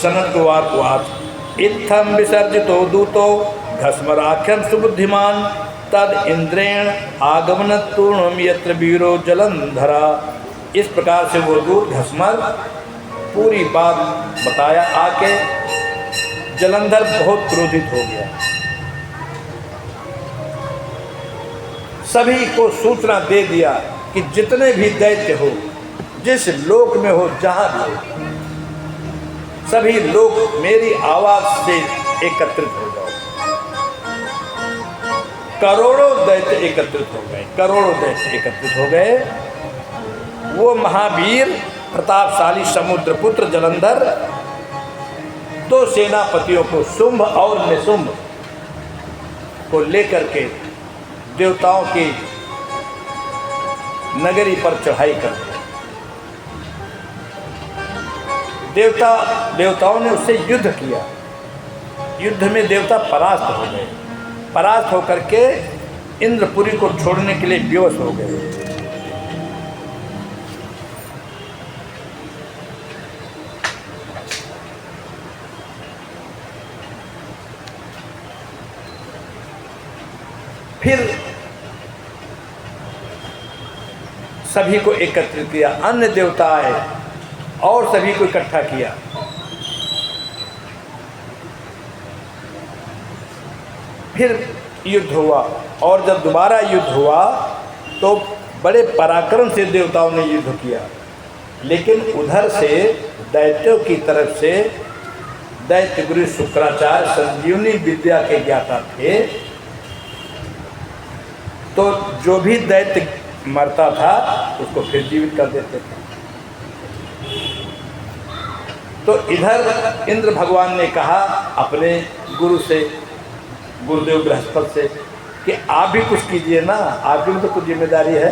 Speaker 1: सनत्कुमार इत्थम विसर्जितो दूतो घस्मराख्यम सुबुद्धिमान तद इंद्रेण आगमन तूर्णम यत्र वीरो जलंधरा। इस प्रकार से वो दूत घस्मर पूरी बात बताया। आके जलंधर बहुत क्रोधित हो गया। सभी को सूचना दे दिया कि जितने भी दैत्य हो, जिस लोक में हो, जहां भी हो, सभी लोग मेरी आवाज से एकत्रित हो जाओ। करोड़ों दैत्य एकत्रित हो गए, करोड़ों दैत्य एकत्रित हो गए। वो महावीर प्रतापशाली समुद्रपुत्र जलंधर दो सेनापतियों को, शुंभ और निशुंभ को लेकर के देवताओं की नगरी पर चढ़ाई कर दी। देवताओं ने उससे युद्ध किया। युद्ध में देवता परास्त हो गए। परास्त होकर के इंद्रपुरी को छोड़ने के लिए विवश हो गए। फिर सभी को एकत्रित किया, अन्य देवता आए और सभी को इकट्ठा किया। फिर युद्ध हुआ और जब दोबारा युद्ध हुआ तो बड़े पराक्रम से देवताओं ने युद्ध किया, लेकिन उधर से दैत्यों की तरफ से दैत्य गुरु शुक्राचार्य संजीवनी विद्या के ज्ञाता थे। तो जो भी दैत्य मरता था उसको फिर जीवित कर देते थे। तो इधर इंद्र भगवान ने कहा अपने गुरु से, गुरुदेव बृहस्पति से, कि आप भी कुछ कीजिए ना, आपकी भी तो कुछ जिम्मेदारी है।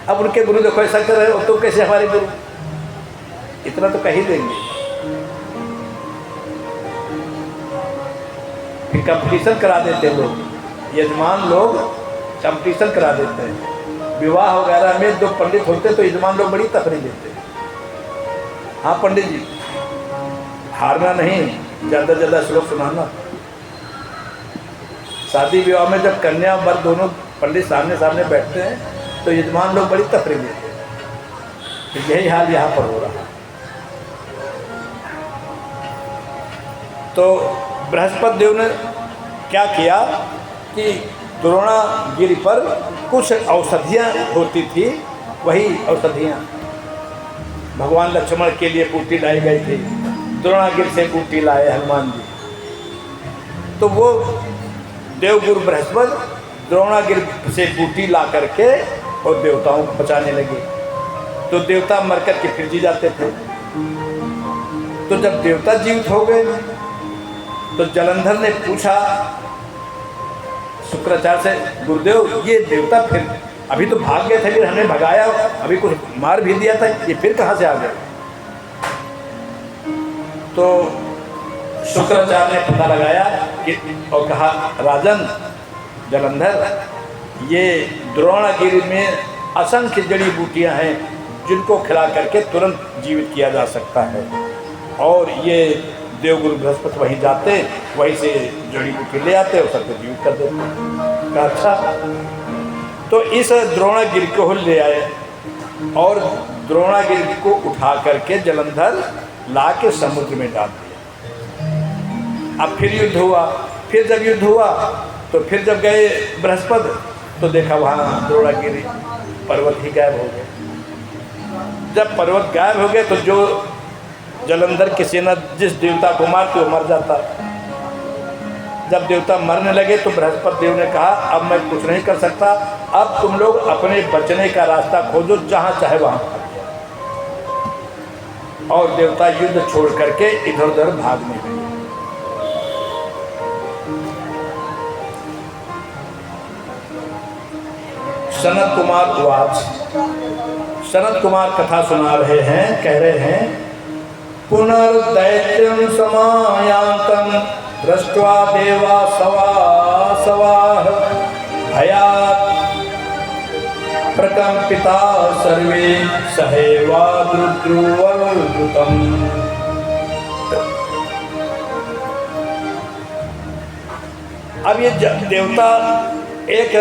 Speaker 1: अब उनके गुरु देखो ऐसा कर रहे हो, तो कैसे हमारे गुरु, इतना तो कह ही देंगे। फिर कंपटीशन करा देते लोग, यजमान लोग कंपटीशन करा देते हैं। विवाह वगैरह में जो पंडित होते तो यजमान लोग बड़ी तकरीर देते हैं, हाँ पंडित जी हारना नहीं, ज़्यादा से ज़्यादा श्लोक सुनाना। शादी विवाह में जब कन्या वर दोनों पंडित सामने सामने बैठते हैं तो यजमान लोग बड़ी तकरीर देते हैं। तो यही हाल यहाँ पर हो रहा है। तो बृहस्पति देव ने क्या किया कि द्रोणागिरि पर कुछ औषधियाँ होती थी, वही औषधियाँ भगवान लक्ष्मण के लिए बूटी लाई गई थी। द्रोणागिरि से बूटी लाए हनुमान जी। तो वो देवगुरु बृहस्पति द्रोणागिरि से बूटी ला करके और देवताओं को बचाने लगे। तो देवता मर कर के फिर जी जाते थे। तो जब देवता जीवित हो गए तो जलंधर ने पूछा शुक्राचार्य से, गुरुदेव ये देवता फिर अभी तो भाग गए थे, फिर हमने भगाया, अभी कुछ मार भी दिया था, ये फिर कहाँ से आ गए? तो शुक्राचार्य ने पता लगाया कि और कहा, राजन जलंधर, ये द्रोणागिरि में असंख्य जड़ी बूटियाँ हैं जिनको खिला करके तुरंत जीवित किया जा सकता है। और ये देवगुरु बृहस्पति वहीं जाते, वहीं से जड़ी बूटी ले आते और सबको जीवित कर देते। कहा अच्छा। तो इस द्रोणागिरि को ले आए और द्रोणागिरि को उठा करके जलंधर ला के समुद्र में डाल दिया। अब फिर युद्ध हुआ। फिर जब युद्ध हुआ तो फिर जब गए बृहस्पति तो देखा वहाँ द्रोणागिरि पर्वत ही गायब हो गए। जब पर्वत गायब हो गए तो जो जलंधर की सेना जिस देवता को मारती वो मर जाता। जब देवता मरने लगे तो बृहस्पति देव ने कहा, अब मैं कुछ नहीं कर सकता, अब तुम लोग अपने बचने का रास्ता खोजो, जहाँ चाहे वहाँ भाग जाओ। और देवता युद्ध छोड़ करके इधर उधर भागने लगे। सनत कुमार उवाच, सनत कुमार कथा सुना रहे हैं, कह रहे हैं, पुनर्दैत्यं समायान्तं दृष्ट्वा देवा सवाः भयात् प्रकम्पिता सर्वे सहैवाद्रुद्रुवद्रुतम्। अब ये देवता एक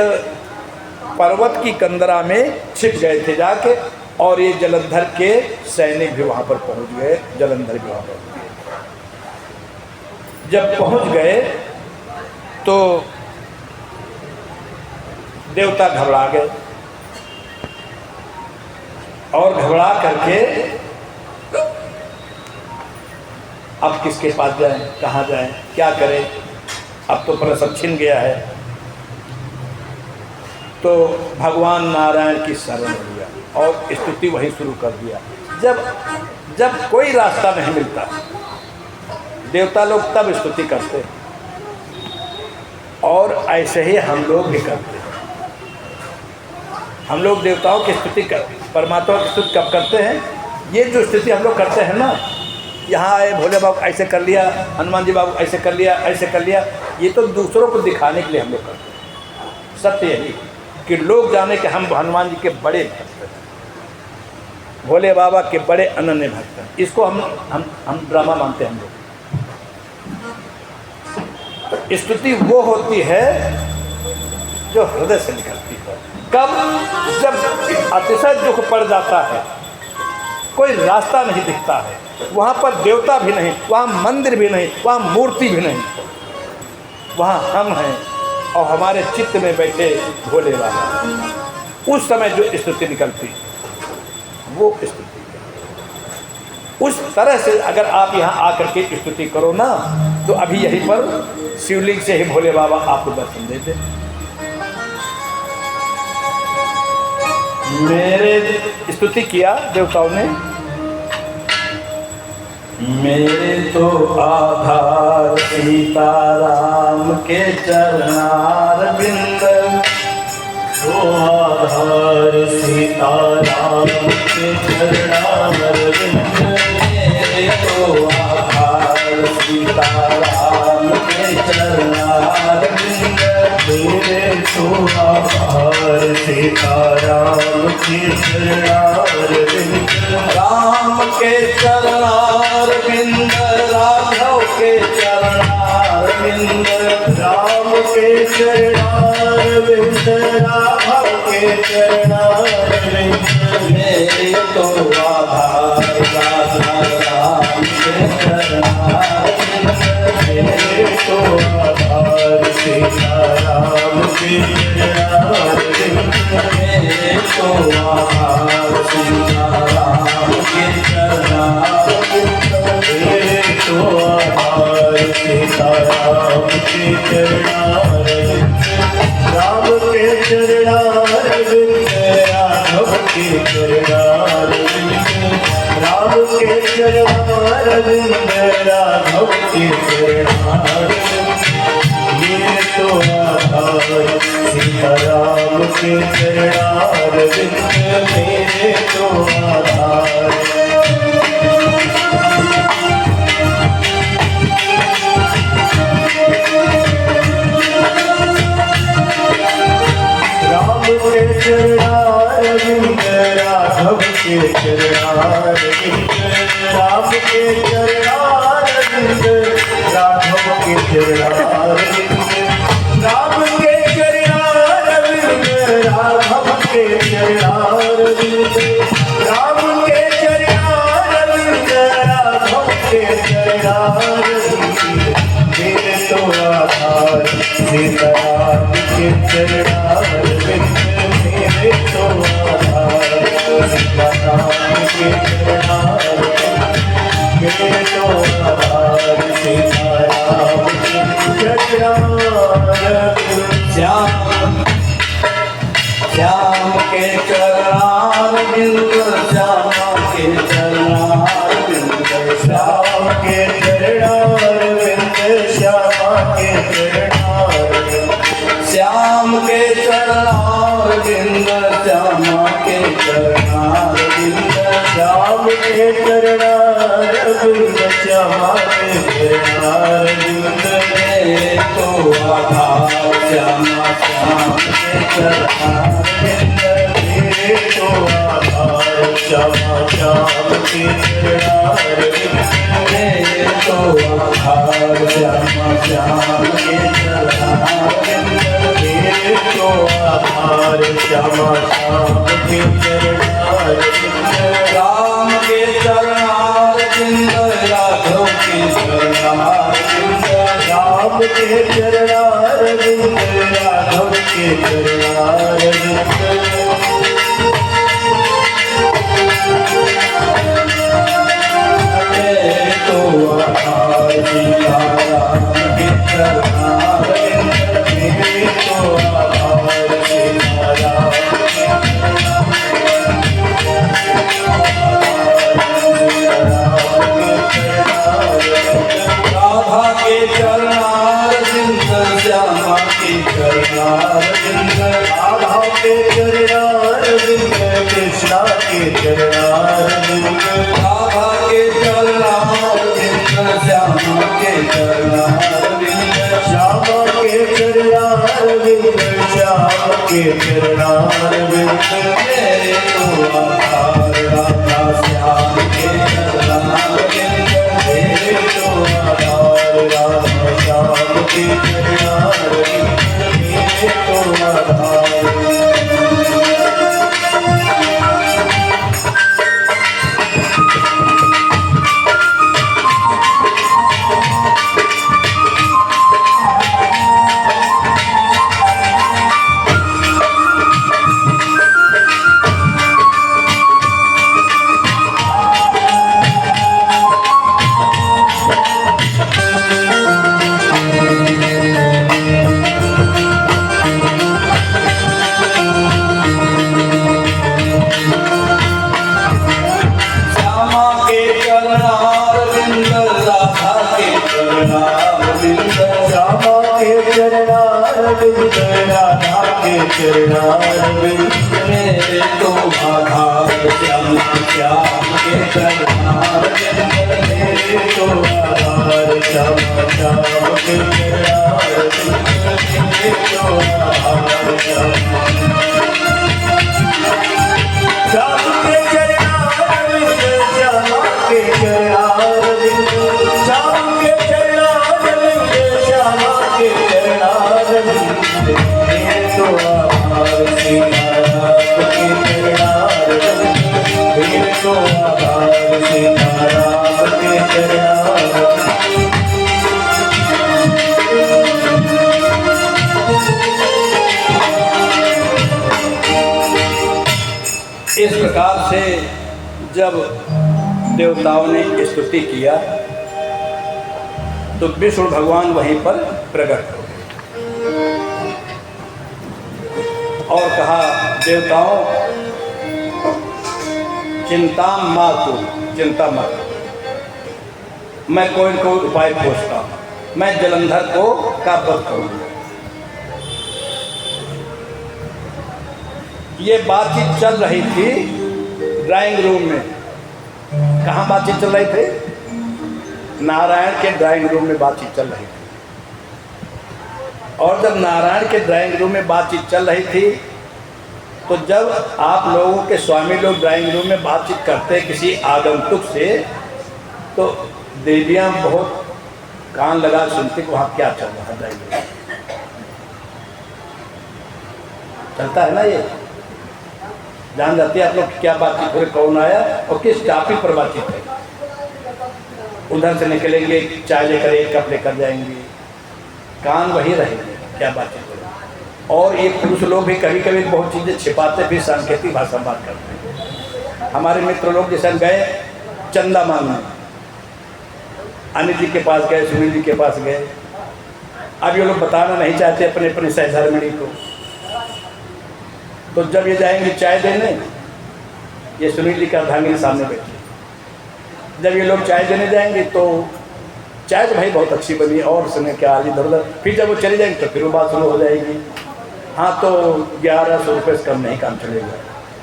Speaker 1: पर्वत की कंदरा में छिप गए थे जाके, और ये जलंधर के सैनिक भी वहाँ पर पहुँच गए। जलंधर भी वहाँ पर जब पहुँच गए तो देवता घबरा गए और घबरा करके अब किसके पास जाएं, कहाँ जाएं, क्या करें, अब तो प्रसव छिन गया है। तो भगवान नारायण की शरण लिया और स्तुति वहीं शुरू कर दिया। जब कोई रास्ता नहीं मिलता देवता लोग तब स्तुति करते हैं, और ऐसे ही हम लोग भी करते हैं। हम लोग देवताओं की स्तुति परमात्मा की स्तुति कब करते हैं? ये जो स्तुति हम लोग करते हैं ना, यहाँ आए भोले बाबू ऐसे कर लिया, हनुमान जी बाबू ऐसे कर लिया, ऐसे कर लिया, ये तो दूसरों को दिखाने के लिए हम लोग करते हैं। सत्य यही कि लोग जाने कि हम हनुमान जी के बड़े भक्त हैं, भोले बाबा के बड़े अनन्य भक्त हैं। इसको हम ड्रामा मानते हैं हम लोग। स्तुति वो होती है जो हृदय से निकलती है। कब? जब अतिशय दुख पड़ जाता है, कोई रास्ता नहीं दिखता है, वहाँ पर देवता भी नहीं, वहाँ मंदिर भी नहीं, वहाँ मूर्ति भी नहीं, वहाँ हम हैं और हमारे चित्त में बैठे भोले बाबा। उस समय जो स्तुति निकलती वो स्तुति है। उस तरह से अगर आप यहाँ आकर के स्तुति करो ना, तो अभी यहीं पर शिवलिंग से ही भोले बाबा आपको दर्शन देते। मेरे स्तुति किया देवताओं ने, मेरे तो आधार सीताराम के चरणारविंद,
Speaker 2: तो आधार सीताराम के चरणारविंद,
Speaker 1: मेरे तो आधार सीताराम के चरणारविंद,
Speaker 2: मेरे तो आधार सीताराम के चरणारविंद,
Speaker 1: राम के चरणारविंद, राघव के चरणारविंद,
Speaker 2: राम के चरणारविंद, राघव के चरणारविंद,
Speaker 1: मेरे तो आधार राम के चरणारविंद,
Speaker 2: मेरे तो आधार सीताराम के चरणारविंद,
Speaker 1: मेरे तो आधार सीताराम के चरणारविंद,
Speaker 2: मेरे तो आधार सीताराम के चरणारविंद, राम के चरणारविंद, राघव के चरणारविंद, राम के चरणारविंद, राघव के चरणारविंद, मेरे तो आधार सीताराम के चरणारविंद, मेरे तो आधार। राम के चरणारविंद, राघव के चरणारविंद, राम के चरणारविंद, राघव के चरणारविंद, राम के चरणारविंद, राघव के चरणारविंद, राम के चरणारविंद, राघव के चरणारविंद, मेरे तो आधार सीताराम के चरणारविंद, मेरे तो आधार सीताराम के चरणारविंद, मेरे तो आधार सीताराम के चरणारविंद।
Speaker 1: श्याम के चरणारविंद, श्याम के चरणारविंद,
Speaker 2: श्याम के चरणारविंद, श्याम के चरणारविंद,
Speaker 1: श्याम के चरणारविंद, श्याम के चरणारविंद,
Speaker 2: श्याम के चरणारविंद, श्याम के चरणारविंद,
Speaker 1: मेरे तो आधार श्याम श्याम के चरणारविंद,
Speaker 2: मेरे तो आधार श्याम श्याम के चरणारविंद,
Speaker 1: मेरे तो आधार श्याम श्याम के चरणारविंद,
Speaker 2: मेरे तो आधार श्याम श्याम के चरणारविंद,
Speaker 1: राम के चरणारविंद, राघव के चरणारविंद,
Speaker 2: राम के चरणारविंद, राघव के चरणारविंद,
Speaker 1: मेरे तो आधार सीताराम के चरणारविंद,
Speaker 2: मेरे तो आधार सीताराम के चरणारविंद कृष्णा के चरणारविंद
Speaker 1: राधा के चरणारविंद श्यामा के चरणारविंद
Speaker 2: श्यामा के चरणारविंद श्याम के चरणारविंद
Speaker 1: मेरे तो आधार राधा श्याम के चरणारविंद
Speaker 2: मेरे तो आधार राधा श्याम के चरणारविंद मेरे तो आधार राधा के चरणारविंद
Speaker 1: मेरे तो आधार श्याम श्याम के चरणारविंद
Speaker 2: मेरे तो आधार श्याम श्याम के चरणारविंद मेरे तो आधार श्याम के चरणारविंद श्यामा के चरणारविंद श्याम के चरणारविंद श्यामा के चरणारविंद मेरे तो आधार सीताराम के चरणारविंद मेरे तो आधार सीताराम के चरणारविंद
Speaker 1: इस प्रकार से जब देवताओं ने स्तुति किया तो विष्णु भगवान वहीं पर प्रकट हो गए और कहा, देवताओं चिंता मातु, चिंता मत, मैं कोई न कोई उपाय खोजता हूँ, मैं जलंधर को का वध करूँगा। ये बातचीत चल रही थी ड्राइंग रूम में। कहाँ बातचीत चल रही थी? नारायण के ड्राइंग रूम में बातचीत चल रही थी। और जब नारायण के ड्राइंग रूम में बातचीत चल रही थी तो जब आप लोगों के स्वामी लोग ड्राइंग रूम में बातचीत करते किसी आगंतुक से तो देवियाँ बहुत कान लगा सुनती कि वहाँ क्या चल रहा है ड्राइंग रूम। चलता है ना, ये जान जाती है आप लोग क्या बातचीत हो रही, कौन आया और किस टॉपिक पर बातचीत है। उधर से निकलेंगे, चाय लेकर एक कप लेकर जाएंगे, कान वही रहेंगे क्या बातचीत हो रही। और ये पुरुष लोग भी कभी कभी बहुत चीज़ें छिपाते भी सांकेतिक भाषा बात करते हैं। हमारे मित्र लोग जैसे गए चंदा मांगने, अनिल जी के पास गए, सुनील जी के पास गए। अब ये लोग बताना नहीं चाहते अपने अपने सहधर्मिणी को। तो जब ये जाएंगे चाय देने, ये सुनील जी का अर्धांगिनी सामने बैठी। जब ये लोग चाय देने जाएंगे तो चाय तो भाई बहुत अच्छी बनी और सुने क्या इधर उधर। फिर जब वो चले जाएंगे तो फिर वो बात शुरू हो जाएगी, हाँ तो 1100 रुपये से कम नहीं काम चलेगा।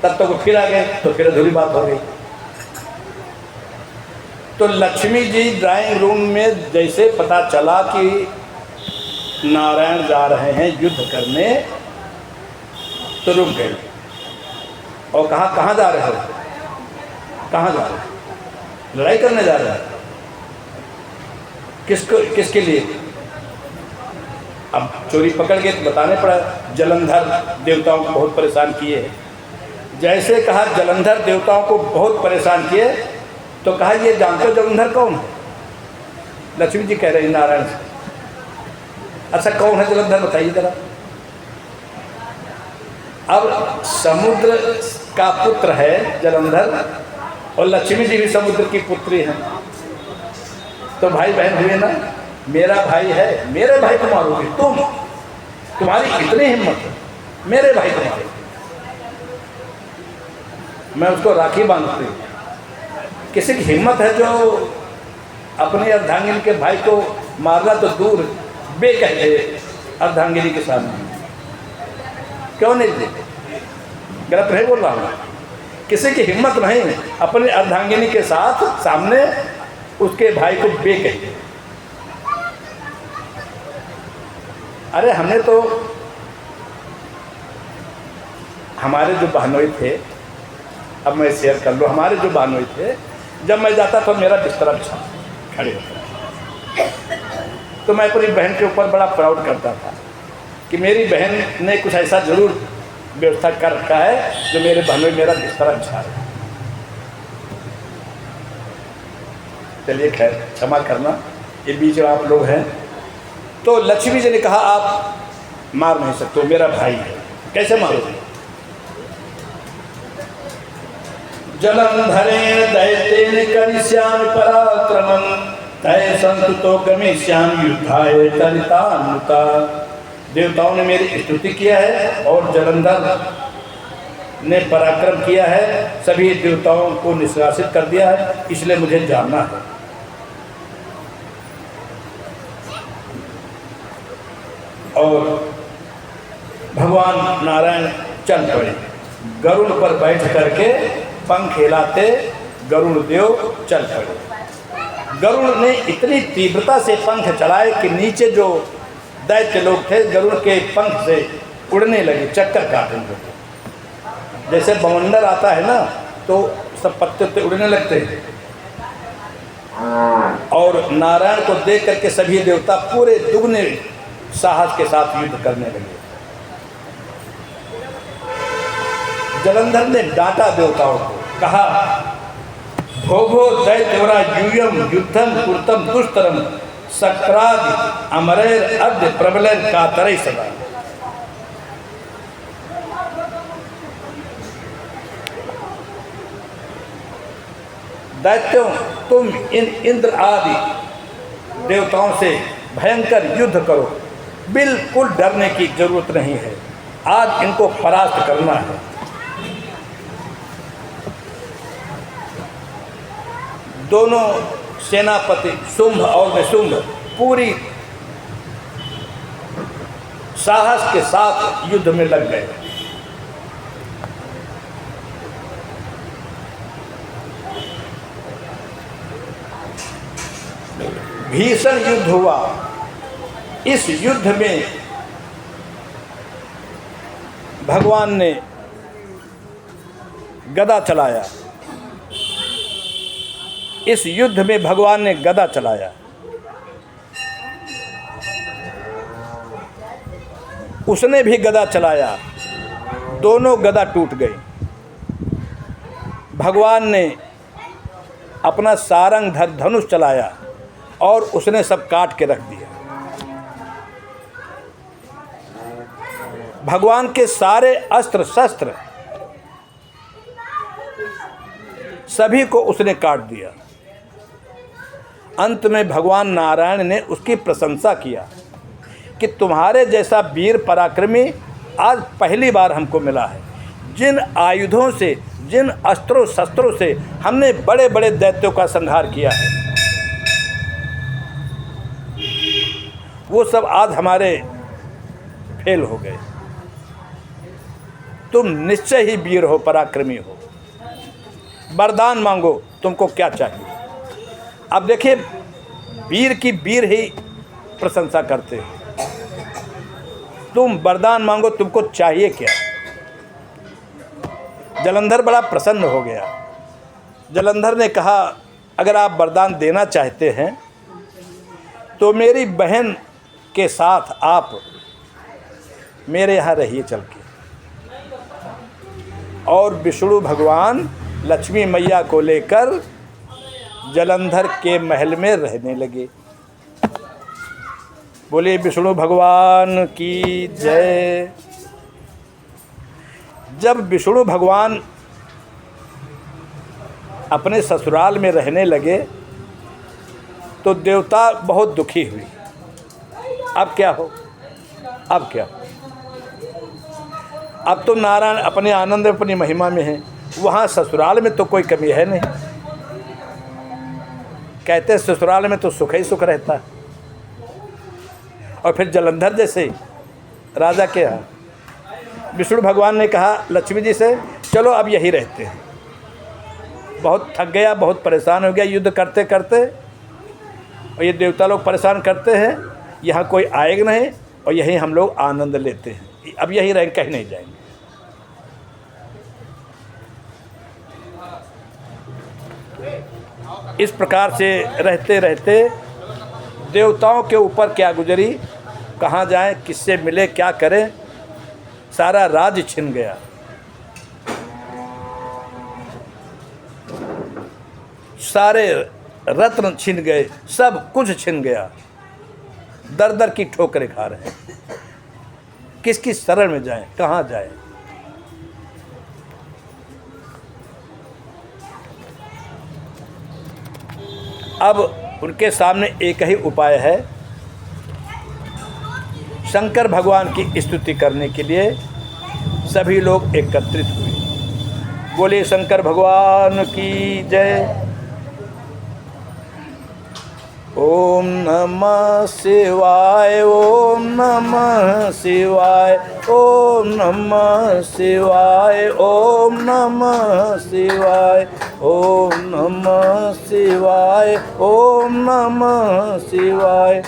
Speaker 1: तब तक वो फिर आ गए तो फिर अधूरी बात हो गई। तो लक्ष्मी जी ड्राइंग रूम में जैसे पता चला कि नारायण जा रहे हैं युद्ध करने तो रुक गए और कहा, कहाँ जा रहे हो? कहाँ जा रहे हो? लड़ाई करने जा रहे हैं। किसके लिए? अब चोरी पकड़ के तो बताने पड़ा। जलंधर देवताओं को बहुत परेशान किए। जैसे कहा जलंधर देवताओं को बहुत परेशान किए तो कहा, ये जानते हो जलंधर कौन है? लक्ष्मी जी कह रही नारायण से। अच्छा कौन है जलंधर, बताइए जरा। अब समुद्र का पुत्र है जलंधर और लक्ष्मी जी भी समुद्र की पुत्री हैं, तो भाई बहन हुए ना। मेरा भाई है, मेरे भाई को मारोगे तुम? तुम्हारी इतनी हिम्मत है, मेरे भाई को मारोगे? मैं उसको राखी बांधती हूँ। किसी की हिम्मत है जो अपनी अर्धांगिनी के भाई को मारना तो दूर बे कह दे अर्धांगिनी के सामने, क्यों नहीं देते? गलत नहीं बोल रहा हूँ। किसी की हिम्मत नहीं अपनी अर्धांगिनी के साथ सामने उसके भाई को बे कही। अरे हमने तो, हमारे जो बहनोई थे, अब मैं शेयर कर लूँ, हमारे जो बहनोई थे, जब मैं जाता तो मेरा बिस्तरा बिछा खड़े होता, तो मैं अपनी बहन के ऊपर बड़ा प्राउड करता था कि मेरी बहन ने कुछ ऐसा जरूर व्यवस्था कर रखा है जो मेरे बहनोई मेरा बिस्तरा बिछा रहे। चलिए खैर क्षमा करना, ये बीच में आप लोग हैं। तो लक्ष्मी जी ने कहा आप मार नहीं सकते, मेरा भाई है, कैसे मारोगे? जलंधरे दैतेन करिष्यामि पराक्रमं तय संतुतो गमिष्यामि युद्धाय तरितान्विता। देवताओं ने मेरी स्तुति किया है और जलंधर ने पराक्रम किया है, सभी देवताओं को निष्कासित कर दिया है, इसलिए मुझे जानना है। और भगवान नारायण चल पड़े, गरुड़ पर बैठ करके पंख हिलाते गरुड़ देव चल पड़े। गरुड़ ने इतनी तीव्रता से पंख चलाए कि नीचे जो दैत्य लोग थे गरुड़ के पंख से उड़ने लगे, चक्कर काटने लगे। जैसे बवंडर आता है ना तो सब पत्ते पे उड़ने लगते हैं। और नारायण को देख करके सभी देवता पूरे दुगने साहस के साथ युद्ध करने लगे। जलंधर ने डांटा देवताओं को, कहा भोगो दैत्यवरा यूयम युद्धम कुर्तम दुष्तरम सक्राद अमरेर अद्य प्रबलेर कातरै सदा। दैत्यों तुम इन इंद्र आदि देवताओं से भयंकर युद्ध करो, बिल्कुल डरने की जरूरत नहीं है, आज इनको परास्त करना है। दोनों सेनापति शुंभ और निशुंभ पूरी साहस के साथ युद्ध में लग गए। भीषण युद्ध हुआ। इस युद्ध में भगवान ने गदा चलाया। इस युद्ध में भगवान ने गदा चलाया। उसने भी गदा चलाया, दोनों गदा टूट गई। भगवान ने अपना सारंग धनुष चलाया और उसने सब काट के रख दिया। भगवान के सारे अस्त्र शस्त्र सभी को उसने काट दिया। अंत में भगवान नारायण ने उसकी प्रशंसा किया कि तुम्हारे जैसा वीर पराक्रमी आज पहली बार हमको मिला है। जिन आयुधों से, जिन अस्त्रों शस्त्रों से हमने बड़े बड़े दैत्यों का संहार किया है, वो सब आज हमारे फेल हो गए। तुम निश्चय ही वीर हो, पराक्रमी हो। वरदान मांगो, तुमको क्या चाहिए? अब देखिए, वीर की वीर ही प्रशंसा करते हैं। तुम वरदान मांगो, तुमको चाहिए क्या? जलंधर बड़ा प्रसन्न हो गया। जलंधर ने कहा अगर आप वरदान देना चाहते हैं तो मेरी बहन के साथ आप मेरे यहाँ रहिए चल के। और विष्णु भगवान लक्ष्मी मैया को लेकर जलंधर के महल में रहने लगे। बोले विष्णु भगवान की जय। जब विष्णु भगवान अपने ससुराल में रहने लगे तो देवता बहुत दुखी हुई। अब क्या हो, अब क्या? अब तो नारायण अपने आनंद में, अपनी महिमा में है, वहाँ ससुराल में तो कोई कमी है नहीं। कहते हैं ससुराल में तो सुख ही सुख रहता है। और फिर जलंधर जैसे राजा के यहाँ विष्णु भगवान ने कहा लक्ष्मी जी से, चलो अब यही रहते हैं, बहुत थक गया, बहुत परेशान हो गया युद्ध करते करते, और ये देवता लोग परेशान करते हैं, यहाँ कोई आएगा नहीं, और यहीं हम लोग आनंद लेते हैं, अब यही रहेंगे, कहीं नहीं जाएंगे। इस प्रकार से रहते रहते देवताओं के ऊपर क्या गुजरी, कहाँ जाएं, किससे मिले, क्या करें, सारा राज छिन गया। सारे रत्न छिन गए, सब कुछ छिन गया, दर दर की ठोकरें खा रहे हैं, किसकी शरण में जाएं, कहाँ जाएं। अब उनके सामने एक ही उपाय है, शंकर भगवान की स्तुति करने के लिए सभी लोग एकत्रित हुए। बोले शंकर भगवान की जय। ओम नमः शिवाय, ओम नमः शिवाय, ओम नमः शिवाय, ओम नमः शिवाय, ओम नमः शिवाय, ओम नमः शिवाय।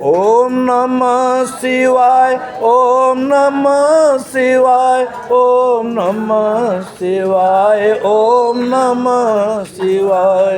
Speaker 1: ओम नमः शिवाय, ओम नमः शिवाय, ओम नमः शिवाय, ओम नमः शिवाय।